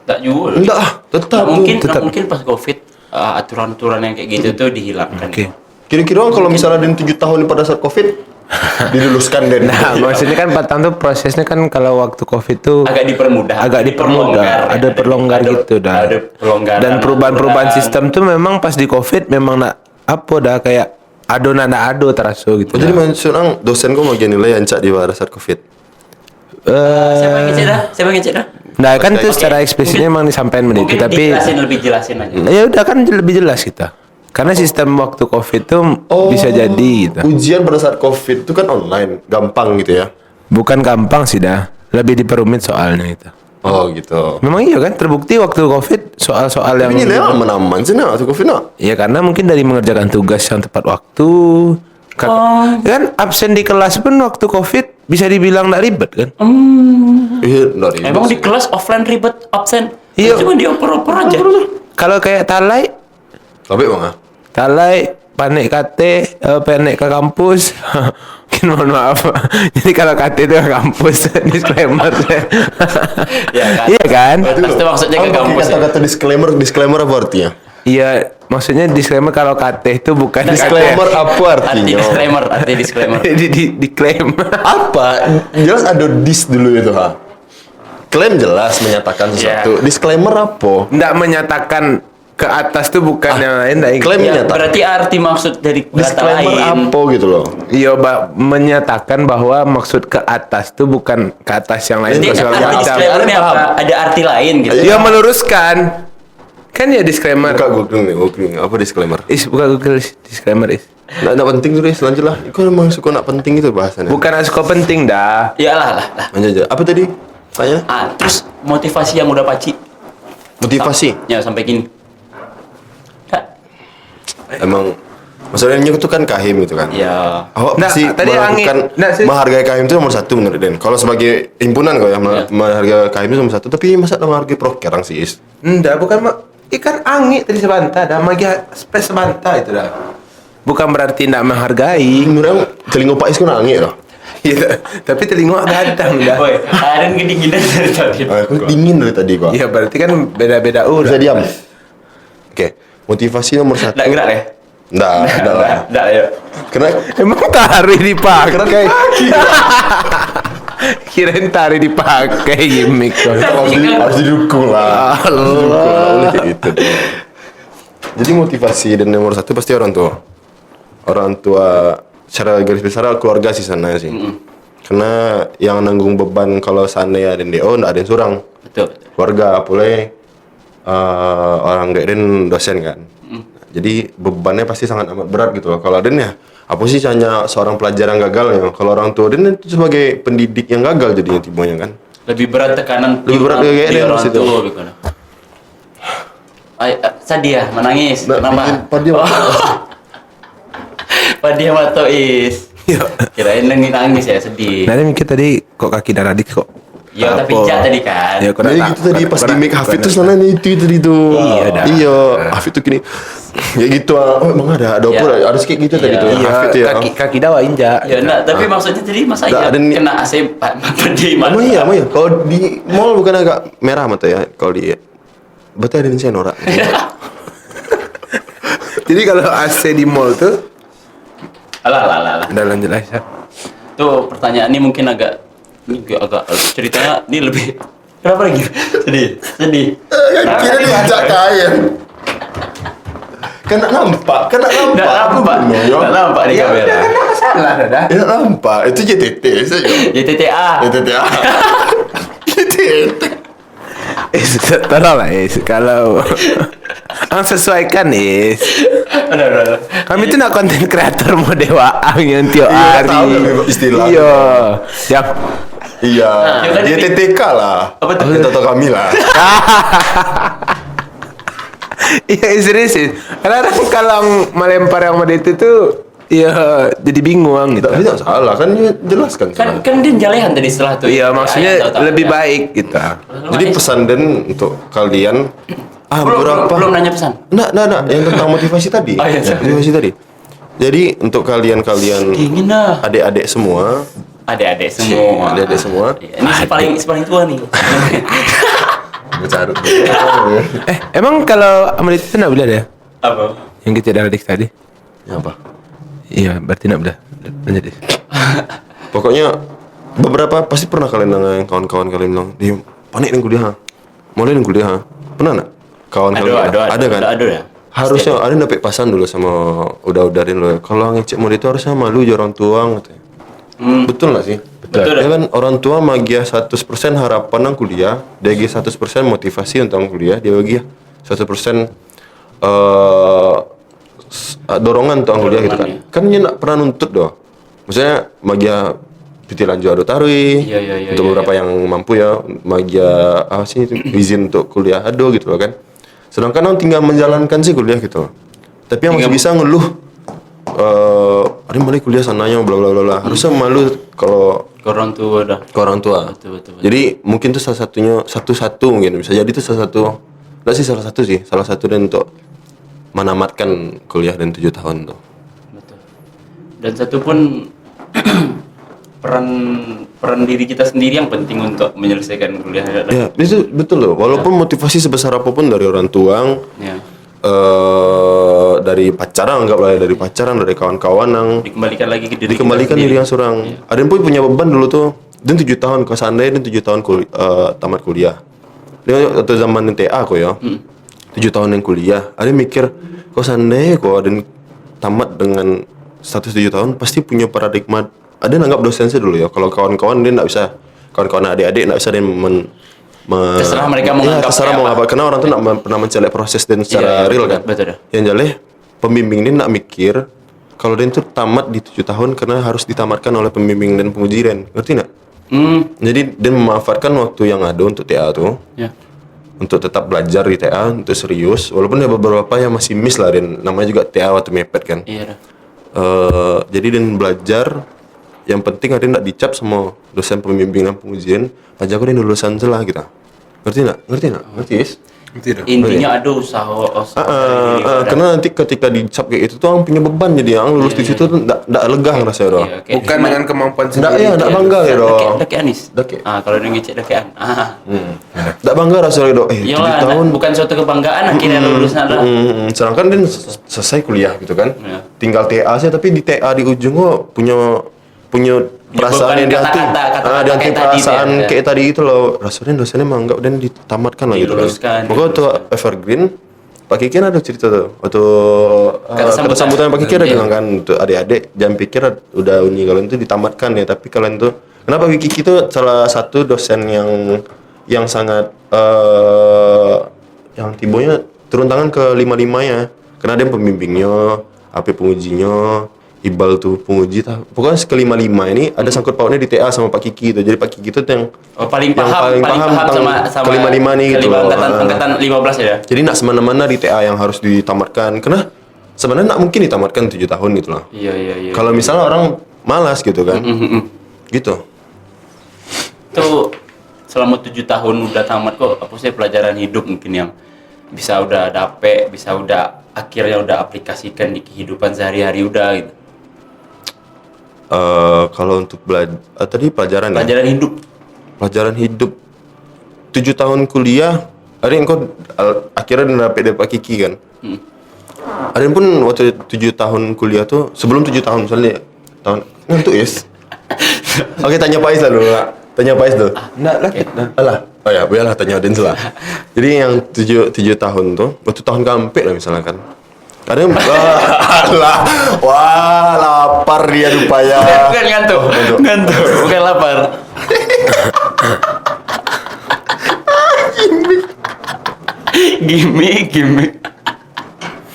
Tak juga. Enggak, tetap. Nggak mungkin pas Covid aturan-aturan yang kayak gitu tuh dihilangkan. Oke. Kira-kira kalau misalnya ada 7 tahun pada saat Covid diluluskan dan Nah, maksudnya kan 4 tahun tuh prosesnya kan kalau waktu Covid tuh Agak dipermudah. ada perlonggar gitu dah. Ada pelonggaran. Dan perubahan sistem tuh memang pas di Covid memang nak apa dah kayak ado terasa gitu. Jadi maksudnya dosen kok mau nilai yang cak di pada saat Covid. Siapa yang ngecek dah? Siapa yang ngecek dah? Nah, kan itu Oke. secara eksplisitnya memang disampaikan begitu, Mungkin tapi lebih jelasin aja. ya udah kan lebih jelas kita. Karena sistem waktu Covid tuh bisa jadi gitu. Ujian pada saat Covid itu kan online, gampang gitu ya. Bukan gampang sih dah, lebih diperumit soalnya itu. Oh gitu. Memang iya kan terbukti waktu Covid soal-soal yang Tapi nilai aman-aman sih nak waktu Covid nak. ya karena mungkin dari mengerjakan tugas yang tepat waktu. Kan absen di kelas pun waktu Covid bisa dibilang nggak ribet kan? Iya, dari Emang di kelas offline ribet absen? Iya. Cuma dioper-oper aja. Kalau kayak Talai, Tapi bang panik KT, panik ke kampus. Mungkin mohon maaf. Jadi kalau KT itu ke kampus, disclaimer. Iya kan? Iya kan? Pasti maksudnya ke kampus ya. Kata disclaimer apa artinya? Iya, maksudnya disclaimer kalau KT itu bukan Disclaimer apa Arti artinya? disclaimer. Diklaim. Apa? Jelas ada dis dulu itu ha. Klaim jelas menyatakan sesuatu. Disclaimer apa? Nggak menyatakan ke atas tuh bukan yang lain. Klaim Ya, menyatakan. berarti arti maksud dari kata Disclaimer lain. apa gitu loh? Iya, menyatakan bahwa maksud ke atas tuh bukan ke atas yang lain. Jadi segala arti macam. disclaimer ini apa? Ada arti lain gitu. Iya, meluruskan. Kan ya disclaimer. Buka googling. Apa disclaimer? Buka Google disclaimer Nggak penting tuh deh, selanjutnya. Kau emang suka nak penting itu bahasannya. Bukan asko penting dah. Iyalah lah. Lanjut aja. Apa tadi? Tanya. Terus motivasi yang udah paci. Motivasi. Ya sampai gini. Tak. Emang maksudnya itu kan kahim gitu kan. Ya. Awak Nah, pasti tadi melakukan menghargai kahim itu nomor satu menurut Den. Kalau sebagai himpunan kau yang menghargai kahim itu nomor satu. Tapi masa ada menghargai prokerang sih is? Enggak, bukan ikan angin tadi sebanta dah magi space sebanta itu dah. Bukan berarti tidak menghargai. Menurut telinga Pak Is kau nangis loh. Iya, tapi telinga gadang dah. Woi, Aren kedinginan dari tadi. Aku dingin dari tadi kok. Iya, berarti kan beda-beda udah. Bisa diam. Oke, motivasi nomor satu. Nggak gerak ya? Nggak lah. Nggak ya. Karena Emang tari dipakai. Kirain tari dipakai gimmick kok. harus didukung lah. Allah. Boleh kayak gitu. Jadi motivasi dan nomor satu pasti orang tua. Orang tua secara garis besar keluarga sih sana sih. Karena yang nanggung beban kalau seandainya ada DO nggak ada yang surang. Betul. Keluarga boleh orang gak den dosen kan. Jadi bebannya pasti sangat amat berat gitu loh. Kalau Den ya, apa sih hanya seorang pelajar yang gagal ya? Kalau orang tua Den itu sebagai pendidik yang gagal jadinya tibonya kan. Lebih berat tekanan Lebih berat kayak di Aren orang situ. tua gitu. Sadia menangis. Kenapa? Padia matois. Kirain nangis ya sedih. Nah, mikir tadi kok kaki dan adik kok. Ya tapi jak tadi kan. Ya, kok Jadi nak- gitu tadi pas kok di nak- make Hafid kok tuh nak- sana itu tadi tuh. Iya, dah. Iya, Hafid tuh gini. Kayak gitu oh emang ada Iya. apa harus kayak gitu tadi Iya. tuh. Iya, Hafid tuh ya. kaki dawa injak. Ya enggak, tapi maksudnya tadi masa Nggak, iya ada ni- kena AC Padia Emang iya. Kalau di mall bukan agak merah mata ya. Kalau di berarti ada di Senora. Jadi kalau AC di mall tuh, Alah. udah lanjut aja. Tuh pertanyaan ini mungkin agak ceritanya ini lebih kenapa lagi? Sedih. Kira diinjak kain. Kena nampak. Nggak nampak di kamera. Salah dah. Tidak nampak. Itu JTT saja. JTTA. JTT. Tolong lah kalau sesuaikan Udah. Kami tuh nak konten kreator mode waang yang tiap Iya, hari. tahu kan istilah. Iya. Yang Iya. Ya kan, JTTK lah. Apa tuh? Kita tahu kami lah. iya serius sih. Kadang-kadang kalau melempar yang mode itu tuh iya jadi bingung gitu. Tapi tak salah kan dia jelaskan. Kan dia jalehan tadi setelah tuh. Iya maksudnya Tahu, lebih ya. baik gitu. Jadi pesan Den untuk kalian Belum nanya pesan. Nah, yang tentang motivasi tadi. Oh, iya, Ya, sorry. motivasi tadi. Jadi untuk kalian Dingin lah. adik-adik semua, Adik-adik semua. adik-adik semua, Ini si paling tua nih. bercarut. Emang kalau amal itu nak boleh ada? Apa? Yang kita dah adik tadi? Ya apa? Iya berarti nak boleh. Lanjut deh. Pokoknya beberapa pasti pernah kalian dengan kawan-kawan kalian bilang, "Dia panik nih kuliah. Mulai nih kuliah." Pernah enggak? Kawan kalian ada kan? Ada ya. Harusnya ada dapat pasan dulu sama udah-udahin lo. Kalau ngecek murid itu harusnya malu jadi orang tua katanya. Betul nggak sih? Betul. Ya kan orang tua magia 100% harapan nang kuliah, dia bagi 100% motivasi untuk kuliah, dia bagi 100% dorongan untuk kuliah gitu kan. Dorongan, Kan dia nak pernah nuntut doh. Maksudnya magia piti lanjut ado tarui Iya, untuk beberapa yang mampu ya magia apa sih itu, izin untuk kuliah ado gitu loh kan. Sedangkan orang tinggal menjalankan sih kuliah gitu loh. Tapi yang masih bisa ngeluh ada mulai kuliah sananya bla bla bla bla. Harusnya malu kalau Ke orang tua dah. ke orang tua. Betul. Jadi mungkin itu salah satunya satu mungkin bisa jadi itu salah satu. Enggak sih salah satu dan untuk menamatkan kuliah dan 7 tahun tuh. Betul. Dan satu pun peran diri kita sendiri yang penting untuk menyelesaikan kuliah. Ya, itu betul loh. Walaupun motivasi sebesar apapun dari orang tua, Ya. dari pacaran anggaplah ya, dari pacaran, dari kawan-kawan yang Dikembalikan lagi ke diri dikembalikan kita diri sendiri. yang seorang. Ada yang pun punya beban dulu tuh. Dan 7 tahun kalau seandainya dan 7 tahun tamat kuliah. Dia waktu zaman TA kok ya. 7 tahun yang kuliah. Ada yang mikir kok seandainya kok ada yang tamat dengan status 7 tahun pasti punya paradigma. Ada yang anggap dosennya dulu ya. Kalau kawan-kawan dia enggak bisa. Kawan-kawan adik-adik enggak bisa dia Terserah mereka mau ya, nganggap terserah kayak mau apa. apa. Karena orang tuh nak pernah mencari proses dan secara Iya, real kan. betul dah. Yang jelas pembimbing ini nak mikir kalau dia itu tamat di 7 tahun karena harus ditamatkan oleh pembimbing dan penguji Ren. Ngerti enggak? Jadi dia memanfaatkan waktu yang ada untuk TA tuh Ya. untuk tetap belajar di TA untuk serius. Walaupun ada beberapa yang masih miss lah Ren. Namanya juga TA waktu mepet kan. Iya dah. Jadi dia belajar. Yang penting ada nak dicap sama dosen pembimbing dan pengujian. Aja aku dia lulusan celah kita. Ngerti enggak? Ngerti Is? Intinya ada usaha dari diri kita. Karena nanti ketika dicap kayak itu tuh orang punya beban jadi orang lulus di situ tuh enggak lega rasanya doh. Iya, kayak Bukan dengan kemampuan Enggak sendiri. ya, enggak bangga ya doh. Dake Anis. Dake. Kalau dia ngecek dakean. Enggak bangga rasanya doh. 7 Iyalah, tahun. bukan suatu kebanggaan akhirnya lulusnya lah. Sedangkan dia selesai kuliah gitu kan. Iya. Tinggal TA sih tapi di TA di ujung kok punya perasaan beban yang dianti. kata-kata Dianti kayak tadi perasaan tuh ya. kayak tadi itu loh. Rasanya dosennya menganggap dan ditamatkan lah gitu kan. Diluluskan, Pokoknya waktu Evergreen Pak Kiki ada cerita tuh waktu Kata kata sambutan Pak Kiki ada Iya. bilang kan untuk adik-adik jangan pikir udah uni kalian tuh ditamatkan ya tapi kalian tuh kenapa Pak Kiki itu salah satu dosen yang sangat yang tibonya turun tangan ke 5-5-nya karena dia pembimbingnya, AP pengujinya, Ibal tuh penguji pokoknya kelima-lima ini ada sangkut pautnya di TA sama Pak Kiki itu. Jadi Pak Kiki itu yang Paling yang paham tentang sama kelima-lima nih gitu loh. angkatan 15 ya. Jadi nak semana-mana di TA yang harus ditamatkan karena sebenarnya nak mungkin ditamatkan 7 tahun gitu loh. Iya. Kalau misalnya orang malas gitu kan. Gitu. Itu selama 7 tahun udah tamat kok apa sih pelajaran hidup mungkin yang bisa udah dapet, bisa udah akhirnya udah aplikasikan di kehidupan sehari-hari udah gitu. Kalau untuk belajar tadi pelajaran ya. Pelajaran hidup. 7 tahun kuliah, hari engkau akhirnya dapet dari Pak Kiki kan. Ada pun waktu 7 tahun kuliah tuh, sebelum 7 tahun misalnya tahun ngantuk yes. Oke, tanya Pais lah dulu lah. Tanya Pais dulu. Enggak lah. Nah. Alah, oh ya, biarlah tanya Aden lah. Jadi yang 7 tahun tuh, waktu tahun keempat lah misalnya kan. Ada yang wah, lapar dia rupanya. Bukan ngantuk. Ngantuk, bukan lapar. Gimik.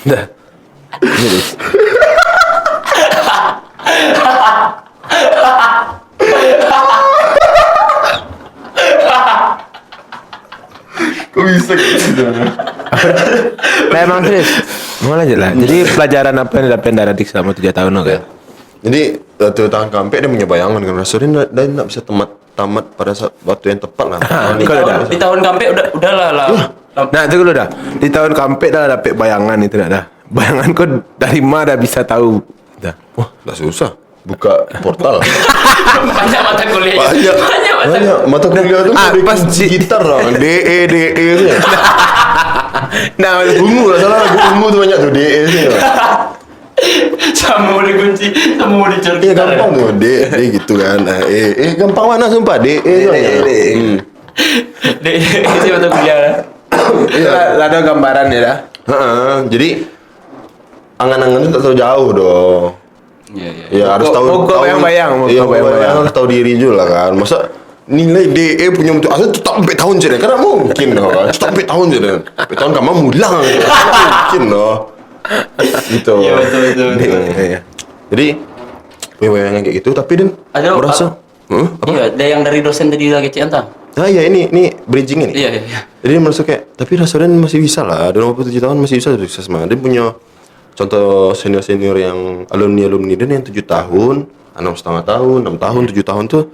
Dah. Jadi. Kok bisa gitu? Memang serius. Mau lanjut lah. Jadi pelajaran apa yang didapetin dari adik selama 3 tahun kan? Jadi waktu tahun keempat dia punya bayangan kan rasanya dia nggak bisa tamat pada saat waktu yang tepat lah. Di tahun kampe udahlah lah. Nah, itu dulu dah. Di tahun kampek dah dapet bayangan itu dah. Bayangan kau dari mana dah bisa tahu? Dah. Wah, nggak susah. Buka portal. Banyak mata kuliahnya. Banyak mata kuliah tuh pas gitar lah. DE itu ya. Nah, Ungu lah salah. Ungu tuh banyak tuh DE sih. Sama mau dikunci, sama mau dicuri. Iya gampang tuh D gitu kan. Gampang mana sumpah DE tuh. Dek, isi mata kuliah. Iya. ada gambaran ya dah. Jadi angan-angan itu tak terlalu jauh dong. Iya. Ya harus tahu. Pokok bayang-bayang. Iya, bayang harus tahu diri juga kan. Masa nilai DE punya untuk asal tetap sampai tahun je karena mungkin dong. Tetap sampai tahun je dan. Sampai tahun kamu mulang. Mungkin loh. Gitu. Iya betul. Iya. Jadi punya bayangan kayak gitu tapi dan Ada merasa Iya, ada yang dari dosen tadi lagi Cianta. Ah iya ini bridging ini. Iya. Jadi dia merasa kayak tapi rasanya masih bisa lah. Dan 27 tahun masih bisa sukses mah. Dia punya contoh senior yang alumni dia yang 7 tahun, 6,5 tahun, 6 tahun, 7 tahun tuh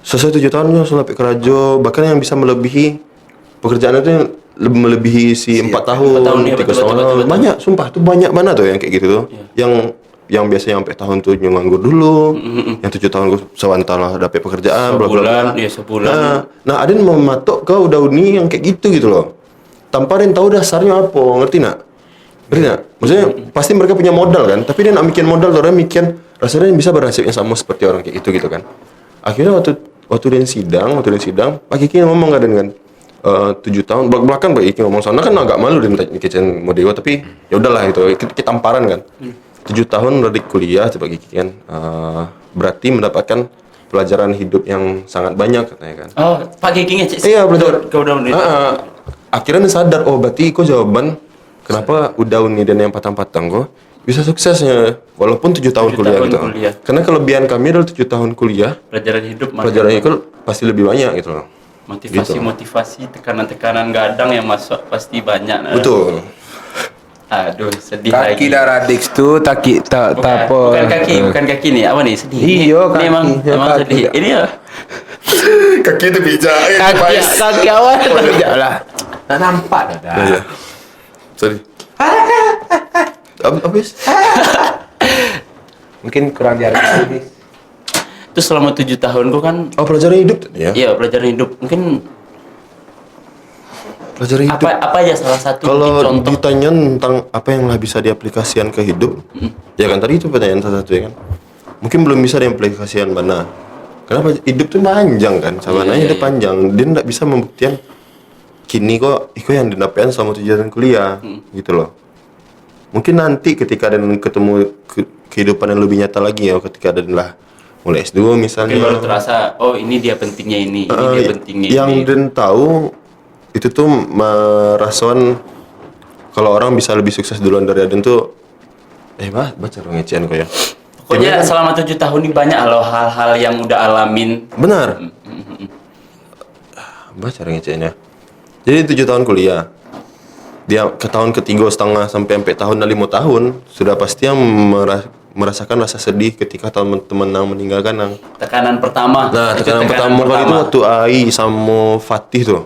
selesai 7 tahun langsung sampai kerajo, bahkan yang bisa melebihi pekerjaan itu yang melebihi si 4 tahun, 3,5 tahun. Banyak, sumpah tuh banyak mana tuh yang kayak gitu tuh. Yang biasanya sampai tahun tuh nganggur dulu, yang 7 tahun gue sewantar lah dapat pekerjaan, sebulan. Nah, ada yang mematok ke udah uni yang kayak gitu loh. Tanpa dia tahu dasarnya apa, ngerti nak? Maksudnya pasti mereka punya modal kan, tapi dia nak bikin modal, orang bikin rasanya bisa bernasib yang sama seperti orang kayak gitu kan. Akhirnya waktu dia sidang, Pak Kiki ngomong kan 7 tahun belakang Pak Kiki ngomong sana kan agak malu dia minta kitchen model, tapi ya udahlah itu kita tamparan kan. 7 tahun dari kuliah Pak Kiki kan berarti mendapatkan pelajaran hidup yang sangat banyak katanya kan. Oh, Pak Kiki ngecek. Iya, betul. Kau udah Akhirnya dia sadar, oh berarti kok jawaban kenapa udah uni dan yang patang-patang kok bisa suksesnya walaupun 7 tahun kuliah gitu. Karena kelebihan kami adalah 7 tahun kuliah. Pelajaran hidup pasti lebih banyak gitu loh. Motivasi, tekanan-tekanan gadang yang masuk pasti banyak. Betul. Aduh, sedih Kaki lagi. darah Dix tuh tak apa. Bukan kaki nih, apa nih? Sedih. Iya, Ini emang kaki. sedih. Ini ya. Kaki itu bijak. Kaki awal tidak lah. Tak nampak dah. Iya. Sorry. Habis. Mungkin kurang dihargai Dix. Terus selama 7 tahun gua kan Oh, pelajaran hidup tadi ya? iya, pelajaran hidup. Mungkin Pelajaran hidup. apa aja salah satu Kalau contoh. ditanya tentang apa yang lah bisa diaplikasikan ke hidup, ya kan tadi itu pertanyaan salah satu ya kan. Mungkin belum bisa diaplikasikan mana. Kenapa hidup tuh panjang kan? Sabananya hidup panjang. Dia tidak bisa membuktikan kini kok yang didapatkan selama 7 tahun kuliah gitu loh. Mungkin nanti ketika dan ketemu kehidupan yang lebih nyata lagi ya, ketika dan lah mulai S2 misalnya. Mungkin baru terasa, oh ini dia pentingnya ini dia pentingnya yang ini. dan tahu itu tuh merasakan kalau orang bisa lebih sukses duluan dari Aden tuh baca orang ngecehan kok ya. Pokoknya selama 7 tahun ini banyak loh hal-hal yang udah alamin. Benar. Baca orang ngecehan ya. Jadi 7 tahun kuliah. Dia ke tahun ketiga setengah sampai 4 tahun dan 5 tahun sudah pasti yang merasakan rasa sedih ketika teman-teman yang meninggalkan yang. Tekanan pertama. Nah, tekanan pertama kali itu waktu AI sama Fatih tuh.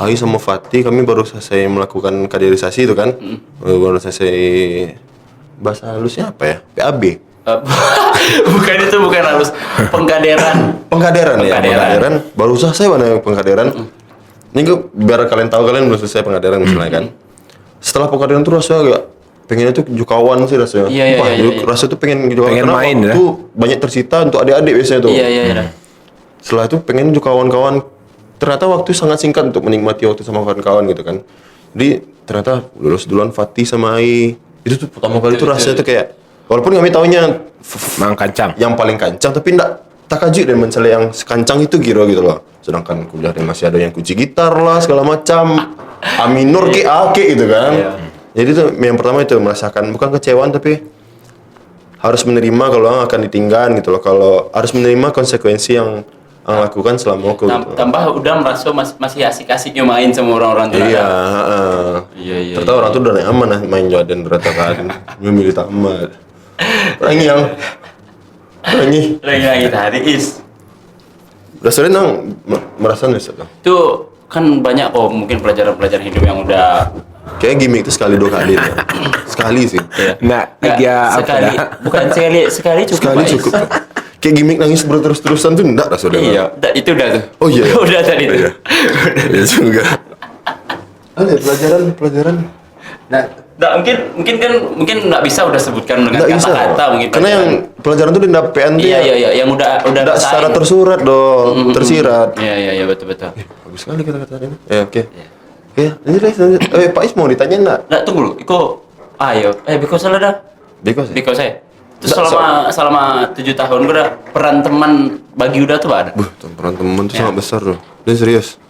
AI sama Fatih kami baru selesai melakukan kaderisasi itu kan. Baru selesai bahasa halusnya apa ya? PAB. bukan harus pengkaderan. Pengkaderan. Baru selesai mana pengkaderan. Ini gue biar kalian tahu kalian belum selesai pengkaderan misalnya kan. Setelah pengkaderan tuh rasanya agak pengennya tuh jukawan sih rasanya. Iya, Wah, iya, iya. rasa tuh pengen jukawan Pengen karena main, waktu banyak tersita untuk adik-adik biasanya tuh. Iya, iya, iya. Setelah itu pengen juga kawan-kawan. Ternyata waktu sangat singkat untuk menikmati waktu sama kawan-kawan gitu kan. Jadi ternyata lulus duluan Fatih sama Ai. Itu tuh pertama kali tuh rasanya tuh kayak walaupun kami taunya Mang kancang. yang paling kancang tapi enggak takajui dan mencari yang sekancang itu gitu loh. Sedangkan kuliah dan masih ada yang kunci gitar lah segala macam. A minor ke A ke gitu kan. Iya. Jadi tuh yang pertama itu merasakan bukan kecewaan tapi harus menerima kalau akan ditinggal gitu loh. Kalau harus menerima konsekuensi yang lakukan selama aku gitu. Tambah udah merasa masih asik-asiknya main sama orang-orang tuh. Iya, Iya. ternyata orang tuh udah aman lah main Jordan ternyata kan. Memilih tamat. Rangi yang Lagi tadi is. Rasanya nang merasa nih sedang. Itu kan banyak mungkin pelajaran-pelajaran hidup yang udah Kayak gimmick itu sekali 2 kali. Ya. Sekali sih. Nah, Nggak, dia apa sekali, dah? bukan sekali cukup. Sekali Pak, Is. cukup. Kayak gimmick nangis berterus-terusan tuh enggak rasanya. Iya, itu udah tuh. Oh iya. Udah tadi tuh. Iya. Iya juga. Ada pelajaran. Nah, mungkin nggak bisa udah sebutkan dengan Enggak bisa. kata-kata mungkin. Karena yang pelajaran tuh di PN tuh iya, yang udah enggak secara rasain. tersurat dong, tersirat. Iya, betul. Bagus sekali kata-kata ini. Ya, oke. Ya, lanjut. Pak Is mau ditanya enggak? Nah, tunggu dulu. Ayo. Biko salah dah. Because Biko saya. Terus Nggak, selama 7 tahun gue udah peran teman bagi udah tuh ada. peran teman tuh Ya. sangat besar loh. Dan serius.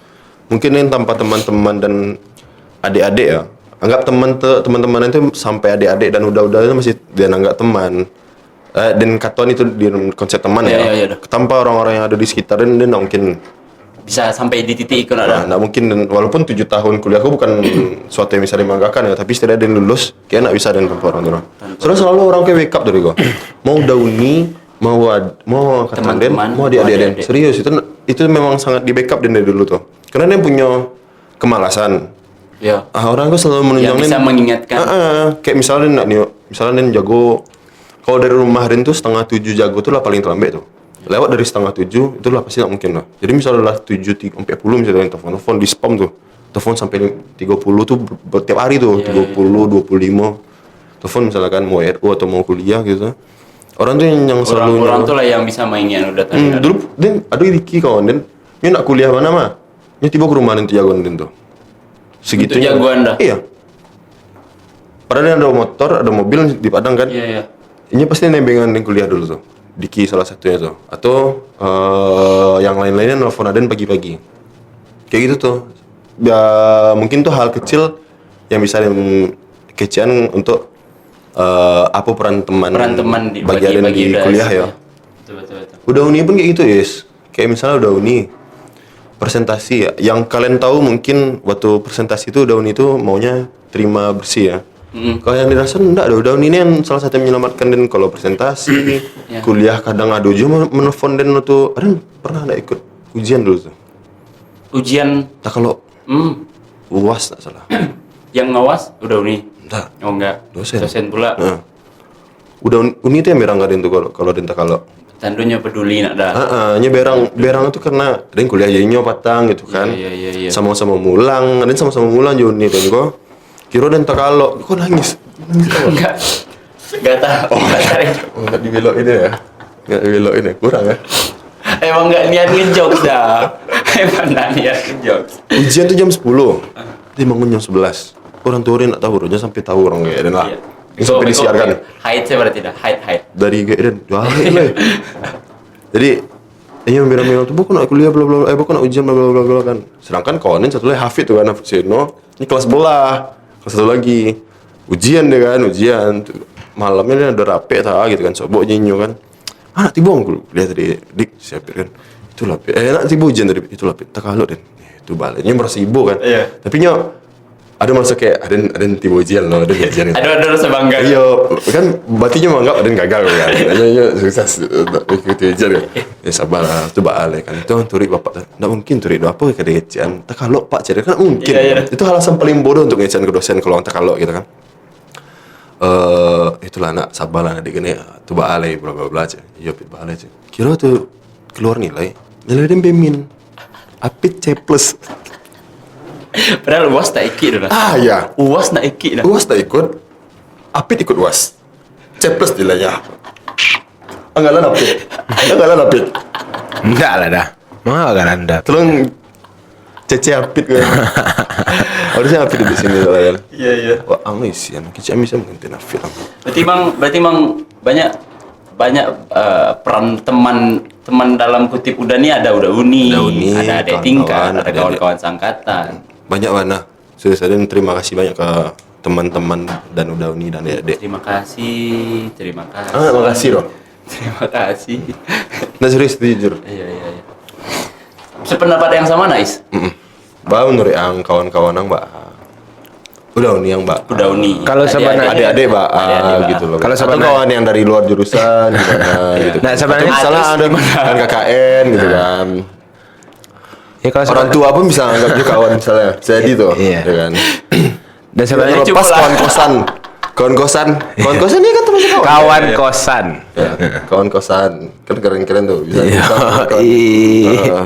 Mungkin yang tanpa teman-teman dan adik-adik ya. Anggap teman-teman itu sampai adik-adik dan udah itu masih dia anggap teman. Dan katuan itu di konsep teman ya. Iya. Tanpa orang-orang yang ada di sekitar dan dia nggak mungkin Bisa sampai di titik itu ada. nggak mungkin dan walaupun 7 tahun kuliahku bukan suatu yang bisa dimanggakan ya, tapi setidaknya dia lulus kayak nggak bisa dan tanpa orang tua. Soalnya selalu orang kayak wake up dari gua. Mau dauni, mau angkatan den, Teman-teman, mau adik-adik den. adik-adik. Serius itu memang sangat di backup den dari dulu tuh. Karena dia punya kemalasan. Iya. Orang tuh selalu menunjukkan bisa mengingatkan. kayak misalnya dia jago kalau dari rumah Den tuh 6:30 jago tuh lah paling terlambat tuh. Lewat dari 6:30 itu lah pasti nggak mungkin lah. Jadi misalnya lah 7:40 misalnya telepon di spam tuh. Telepon sampai 30 tuh tiap hari tuh, 20, 25. Telepon misalkan mau RU atau mau kuliah gitu. Orang tuh yang selalu Orang tuh lah yang bisa mainnya udah tadi. dulu Den, aduh Riki kawan Den. Ini nak kuliah mana mah? Ini tiba ke rumah Den tuh jagoan Den tuh. Segitunya. Itu jagoan dah. Iya. Padahal dia ada motor, ada mobil di Padang kan. Iya. Ini pasti nembengan yang kuliah dulu tuh. Diki salah satunya tuh. Atau yang lain-lainnya nelfon Aden pagi-pagi. Kayak gitu tuh. Ya mungkin tuh hal kecil yang bisa kecian untuk apa peran teman bagi Aden di udah. kuliah ya. Betul. Udah uni pun kayak gitu Yes. Kayak misalnya udah uni presentasi ya. Yang kalian tahu mungkin waktu presentasi itu udah uni itu maunya terima bersih ya. Kalau yang dirasa enggak ada udah ini yang salah satu yang menyelamatkan Den kalau presentasi Ya. kuliah kadang ada ujian menelpon Den tuh ada pernah ada ikut ujian dulu tuh Ujian nah kalau UAS tak salah yang ngawas udah uni. enggak Oh enggak. Dosen. Pula. nah. Udah uni itu yang berang Den tuh kalau Den tak kalau Tandunya peduli nak dah. nya berang itu karena Den kuliah jadinya patang gitu kan Iya. sama-sama mulang Den sama-sama mulang Joni Dan kok kira Den tak kalau kok nangis apa? Enggak tahu. Enggak dibelokin ya? Enggak dibelokin ya? Kurang ya? Emang enggak niat ngejokes dah. Emang enggak niat ngejokes. Ujian tuh jam 10 dia bangun jam 11 orang tua dia nak tahu dia sampai tahu orang kayak Dan lah Iya. ini sampai disiarkan Haid saya berarti dah. Haid. dari kayak Dan jahit lah jadi ini yang bilang tuh bukan nak kuliah bla bla bla bukan nak ujian bla bla bla kan sedangkan kawanin satu lagi Hafid tuh kan Hafid Sino ini kelas belah kelas satu lagi ujian tuh. Malamnya dia udah rapi tak gitu kan sobok nyinyo kan anak tiba aku lihat tadi dik siapin kan itulah nak tiba ujian tadi itulah tak kalau Den itu baliknya merasa ibu kan Iya. tapi ada masa kayak ada tiba ujian loh ada ujian Ada rasa bangga. iya kan batinya menganggap ada gagal kan hanya sukses ikuti ujian kan ya sabar lah tu balik kan itu turik bapak tak mungkin turik do apa kada ujian tak kalau pak cari kan mungkin Iya. itu alasan paling bodoh untuk ngecian ke dosen kalau tak kalau gitu kan itulah nak sabar lah adik gini tu balik bla bla bla iya pit balik kira tuh keluar nilai dia bemin apit C+. Padahal UAS tak ikut dah. Ya UAS nak ikut dah. UAS tak ikut Apit ikut UAS. Ceplos dia lah ya. Anggalan Apit. Enggak lah dah. Mau kan anda? Tolong Cece Apit kan. Harusnya Apit di sini lah kan. Iya. Wah, angis ya. Kita bisa mengganti Apit. Berarti mang banyak peran teman dalam kutip udah nih ada uni, ada adik tingkat, ada kawan-kawan sangkatan. Banyak mana. Serius dan terima kasih banyak ke teman-teman dan udah uni dan adik. Terima kasih. Makasih loh. Terima kasih. Nah serius jujur. Iya. Sependapat yang sama, Nais? Bah menurut yang kawan-kawan yang mbak udah uni yang mbak. Udah uni. Kalau sebenarnya Adik-adik mbak Adik-adik, gitu loh. Kalau Atau sebenarnya- kawan yang dari luar jurusan gitu. Nah, sebenarnya- Atau misalnya ada kan KKN gitu kan. Ya kalau Orang tua pun bisa anggap juga kawan misalnya. Jadi tuh, Iya. ya kan. dan sebenarnya Cukup Lepas lah. kawan-kosan ini kan termasuk kawan. kawan kosan. Ya, kawan kosan kan keren-keren tuh bisa. Iya.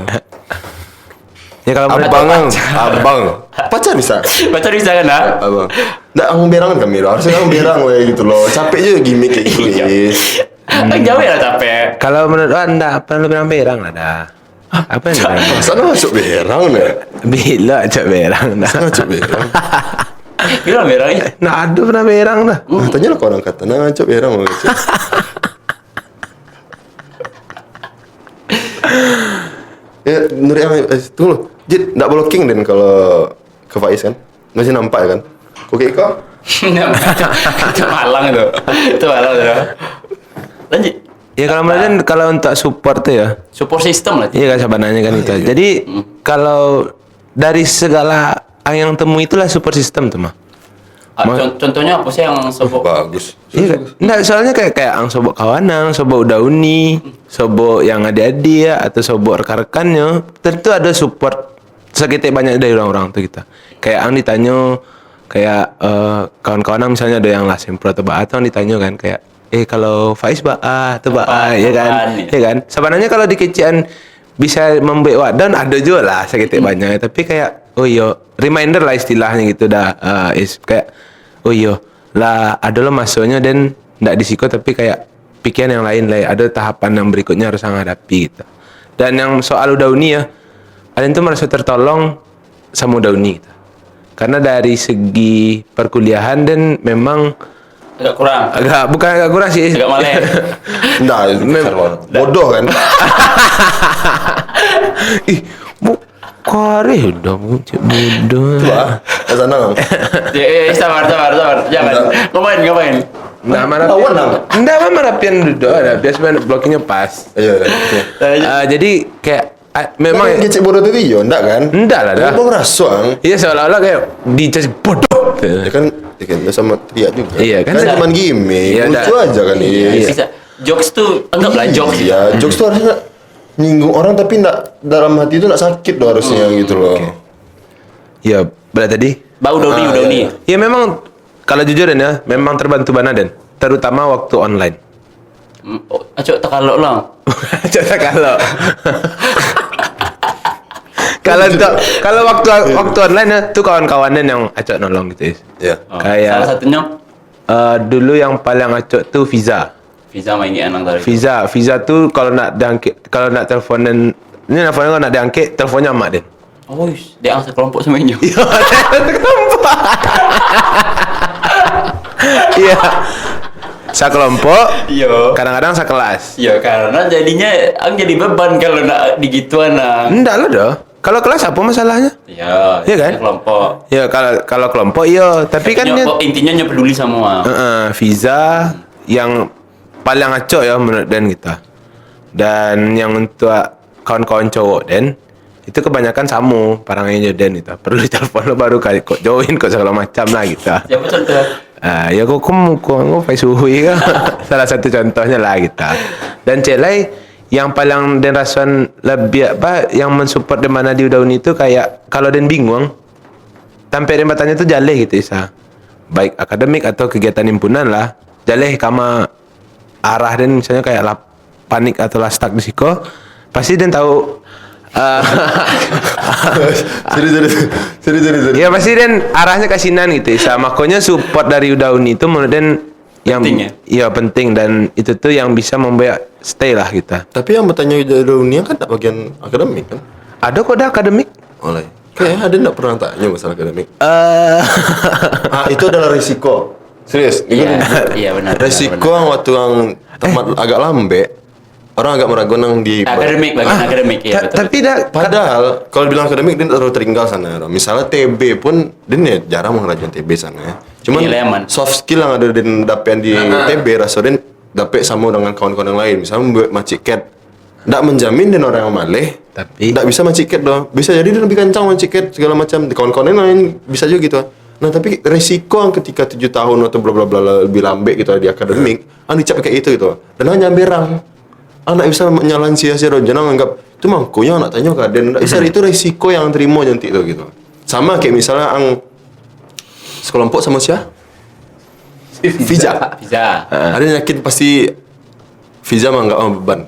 Ya kalau menurut Abang, pacar bisa. Pacar bisa kan, nak? Abang, nggak ang berang kan kami, harusnya ang berang we gitu loh. Capek juga gimmick kayak gitu. Is. Jauh ya capek. kalau menurut anda apa lu bilang berang lah dah. Apa yang bilang? Masa masuk berang nih? Bila cak berang dah. Masuk berang. Gila merahnya. Nah, aduh pernah berang dah. Tanya lah orang kata, nah ngacok berang mau ngacok. Ya, Nuri tunggu. Jid, nggak blocking Den kalau ke Faiz kan? Masih nampak ya kan? Oke kok? Itu malang tuh. Lanjut. Ya kalau menurut kalau untuk support tuh ya. Support system lah. Iya kan sebenarnya kan itu. Jadi kalau dari segala yang temu itulah support system tuh mah. Contohnya apa sih yang sobok? Bagus. Iya kan? Nggak, soalnya kayak ang sobok kawanang, sobok udah uni, sobok yang adik-adik ya, atau sobok rekan-rekannya, tentu ada support segitu banyak dari orang-orang tuh kita. Kayak ang ditanya, kayak kawan-kawan ang misalnya ada yang lah sempro atau atau ang ditanya kan kayak, kalau Faiz atau ya kan, Apaan, ya? ya kan. Sebenarnya kalau di kecian bisa membuat wadah ada juga lah segitu banyak, tapi kayak oh iya reminder lah istilahnya gitu dah, is kayak oh iya lah ada lo masuknya dan ndak disiko tapi kayak pikiran yang lain lah, ada tahapan yang berikutnya harus menghadapi gitu. Dan yang soal udah uni ya, kalian tuh merasa tertolong sama udah uni gitu. Karena dari segi perkuliahan dan memang Agak kurang. bukan agak kurang sih, Agak maleh. Nggak, itu besar banget. Bodoh kan? ih kare udah cek bodoh. Wah, ke sana kan? Sabar. Jangan. Ngapain? Nah, marah. Lawan, Nang. Enggak, mah marapian dulu ada. Biasanya blokingnya pas. Iya. Jadi kayak memang Memang kecil bodoh itu iya, enggak kan? enggak lah dah. Abang rasuang. Iya seolah-olah kayak dicas bodoh. Ya kan sama teriak juga. Iya, kan? Kan cuma gimmick. Iya, Lucu dah. aja kan ini. Bisa. Jokes tuh anggaplah jokes. Iya, jokes tuh harusnya nyinggung orang tapi enggak dalam hati itu enggak sakit loh harusnya gitu loh. Ya, berarti tadi. Bau udah uni. Ya memang kalau jujur ya, memang terbantu banget dan terutama waktu online. Acok takalok lah. Coba kalau waktu online ya tuh kawan-kawanan yang acok nolong gitu. Iya. Kayak- Salah satunya Dulu yang paling acok tuh Visa. Visa main anang tadi. Visa tuh kalau nak teleponan ini teleponnya kalau nak diangkit teleponnya mak Den. Oh, dia angsa kelompok semuanya. Iya. Sekelompok, Iya. kadang-kadang sekelas. Iya, karena jadinya ang jadi beban kalau nak digituan nang. Enggak lah dah. Kalau kelas apa masalahnya? Iya, Iya kan? kelompok. Ya kalau kelompok iya, tapi kan dia Intinya peduli semua. Visa yang paling acok ya menurut Dan kita. Dan yang untuk kawan-kawan cowok Dan itu kebanyakan samu parangnya Dan itu. Perlu ditelepon lo baru kali kok join kok segala macam lah gitu. Siapa contoh? Ya kok Faisuhui kan salah satu contohnya lah kita. Dan celai yang paling Dan rasakan lebih apa yang mensupport di mana di Udauni itu kayak kalau Dan bingung sampai Dan bertanya tuh jaleh gitu Isa. Baik akademik atau kegiatan himpunan lah. Jaleh kama arah Dan misalnya kayak lah panik atau lah stuck di siko. Pasti Dan tahu Serius. Ya pasti dan arahnya ke sinan gitu. Makanya support dari Udauni itu menurut dan yang Penting ya? Iya penting dan itu tuh yang bisa membuat stay lah kita. Tapi yang bertanya dari dunia kan tak bagian akademik kan? Ada kok dah akademik. Oleh. Kayak ada nggak pernah tanya masalah akademik. Itu adalah risiko. Serius. Iya benar. Resiko yang waktu yang tamat agak lambe, orang agak meragukan yang di Akademik, bagian akademik ya. Betul. Tapi dah Padahal kalau dibilang akademik dia terlalu tertinggal sana. Misalnya TB pun dia jarang mengerjakan TB sana ya. Cuman Iya, Leman. soft skill yang ada di dapean di TB rasanya dapet sama dengan kawan-kawan yang lain. Misalnya membuat macik cat. Nggak menjamin dan orang yang maleh, Tapi- nggak bisa macik cat doh. Bisa jadi dia lebih kencang macik cat segala macam. Kawan-kawan yang lain bisa juga gitu. Nah tapi resiko yang ketika 7 tahun atau bla bla bla lebih lambe gitu di akademik, dicap kayak itu gitu. Dan hanya berang. Anak bisa menyalahin sia-sia dong. Jangan anggap itu mangkunya anak tanya ke dan nggak bisa itu resiko yang terima nanti itu gitu. Sama kayak misalnya ang sekelompok sama siapa? Fiza. Bisa. Ada yang yakin pasti Fiza mah nggak mau beban.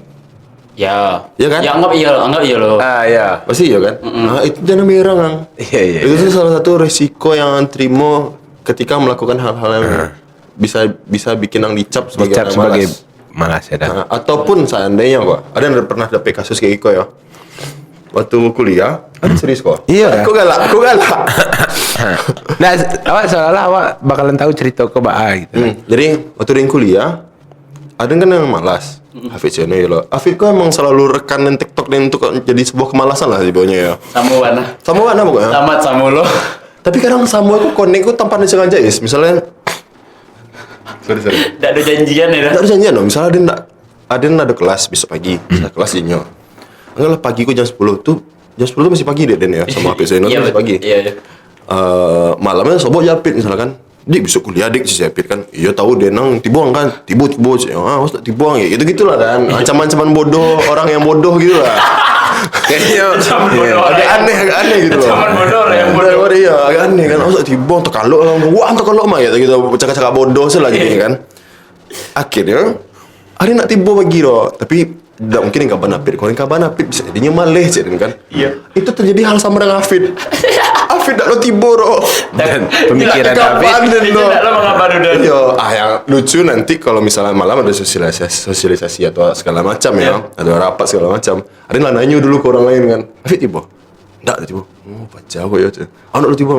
Ya. Iya kan? Ya anggap iya loh. ya. Pasti iya kan? Nah, itu jangan berang ang. Iya. Itu tuh salah satu resiko yang terima ketika melakukan hal-hal yang bisa bikin ang dicap sebagai Dicap orang sebagai malas. malas ya dah. Nah, ataupun seandainya kok ada yang pernah dapet kasus kayak Iko ya waktu kuliah ada serius kok Iya. aku galak Nah, awak seolah awak bakalan tahu cerita ke Ba gitu. jadi waktu dia kuliah ada kan yang malas Hafid Seno ya lo Hafid kok emang selalu rekanin TikTok dan untuk jadi sebuah kemalasan lah sebenarnya ya Sama warna. sama mana pokoknya Tamat sama lo. tapi kadang sama aku connect aku tanpa disengaja misalnya sorry Tidak ada janjian ya. nggak ada janjian dong misalnya ada ada kelas besok pagi misalnya kelas ini anggaplah pagi ku jam 10 tuh jam 10 tuh masih pagi deh Den ya sama Hafid Seno tuh masih pagi Iya. malamnya sobok japit misalkan dik besok kuliah dik si japit kan iya tahu dia nang tibuang kan tibu mas tak tibuang ya gitu gitulah kan ancaman bodoh orang yang bodoh gitu lah kayaknya agak aneh gitu loh Ancaman bodoh orang yang bodoh. iya agak aneh kan mas tak tibuang terkaluk wah terkaluk mah gitu cakap-cakap bodoh sih lah jadi kan akhirnya ada nak tibu pagi loh tapi tidak mungkin yang kabar napit kalau yang kabar napit bisa jadinya maleh sih kan Iya. itu terjadi hal sama dengan Hafid Hafid tak lo tibo loh Dan pemikiran Hafid Itu tidak lo mengabari udah. iya yang lucu nanti kalau misalnya malam ada sosialisasi atau segala macam ya ada rapat segala macam ada yang nanya dulu ke orang lain kan Hafid tibo enggak tibo oh baca kok ya anak lo tibo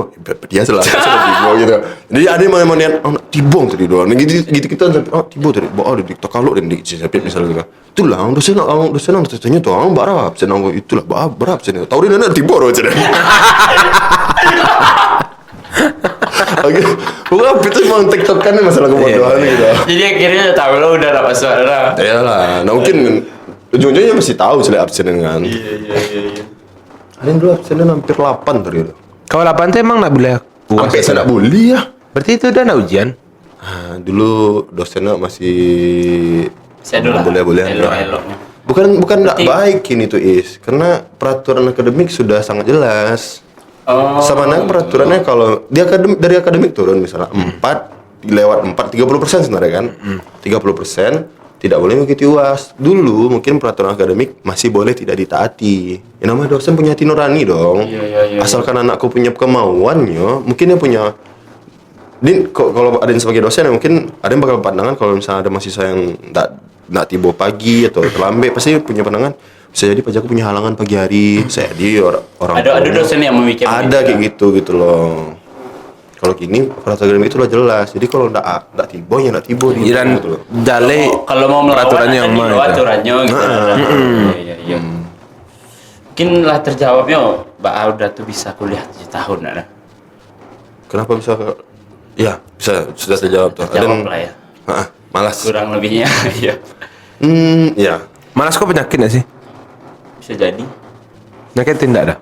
dia salah tibo gitu jadi ada yang mau niat anak tibong tadi doang gitu kita sampai tibo tadi bawa ada TikTok kalau dan di Hafid misalnya itulah dosen tanya tuh orang berapa senang itulah berapa senang tahu dia nak tibo loh cina oke bukan itu memang TikTok kan masalah kebodohan gitu Jadi akhirnya tahu lo udah dapat suara. ya lah nah mungkin ujung-ujungnya mesti tahu sih absen kan Iya. ada yang dulu absennya hampir 8 tadi itu Kalau 8 tuh emang nggak boleh puas. sampai saya nak bully ya Berarti itu udah ujian. dulu dosennya masih Saya dulu lah. boleh Elok-eloknya. bukan nggak baik ini tuh karena peraturan akademik sudah sangat jelas. Oh. Sama dengan peraturannya kalau dari akademik turun misalnya 4 lewat 30% sebenarnya kan. 30% tidak boleh mengikuti UAS. Dulu mungkin peraturan akademik masih boleh tidak ditaati. Ya namanya dosen punya hati nurani dong. Iya. Asalkan anakku punya kemauannya, mungkin dia punya kalau ada yang sebagai dosen mungkin ada yang bakal pandangan kalau misalnya ada mahasiswa yang nggak tiba pagi atau terlambat pasti punya pandangan bisa jadi pajakku punya halangan pagi hari saya jadi orang Ada dosen yang memikirkan. ada kayak gitu loh kalau gini peraturan akademik itu udah jelas jadi kalau nggak tiba ya nggak tiba di Dan gitu loh. dale Kalau mau melawan peraturannya ada yang di mana bawah itu. aturannya gitu. Iya. Mungkin lah terjawabnya, Mbak udah tuh bisa kuliah 7 tahun ada. Kenapa bisa ya bisa sudah terjawab tuh Terjawab lah ya. malas Kurang lebihnya iya. ya Malas kok penyakit gak sih? Bisa jadi. Penyakit tidak ada.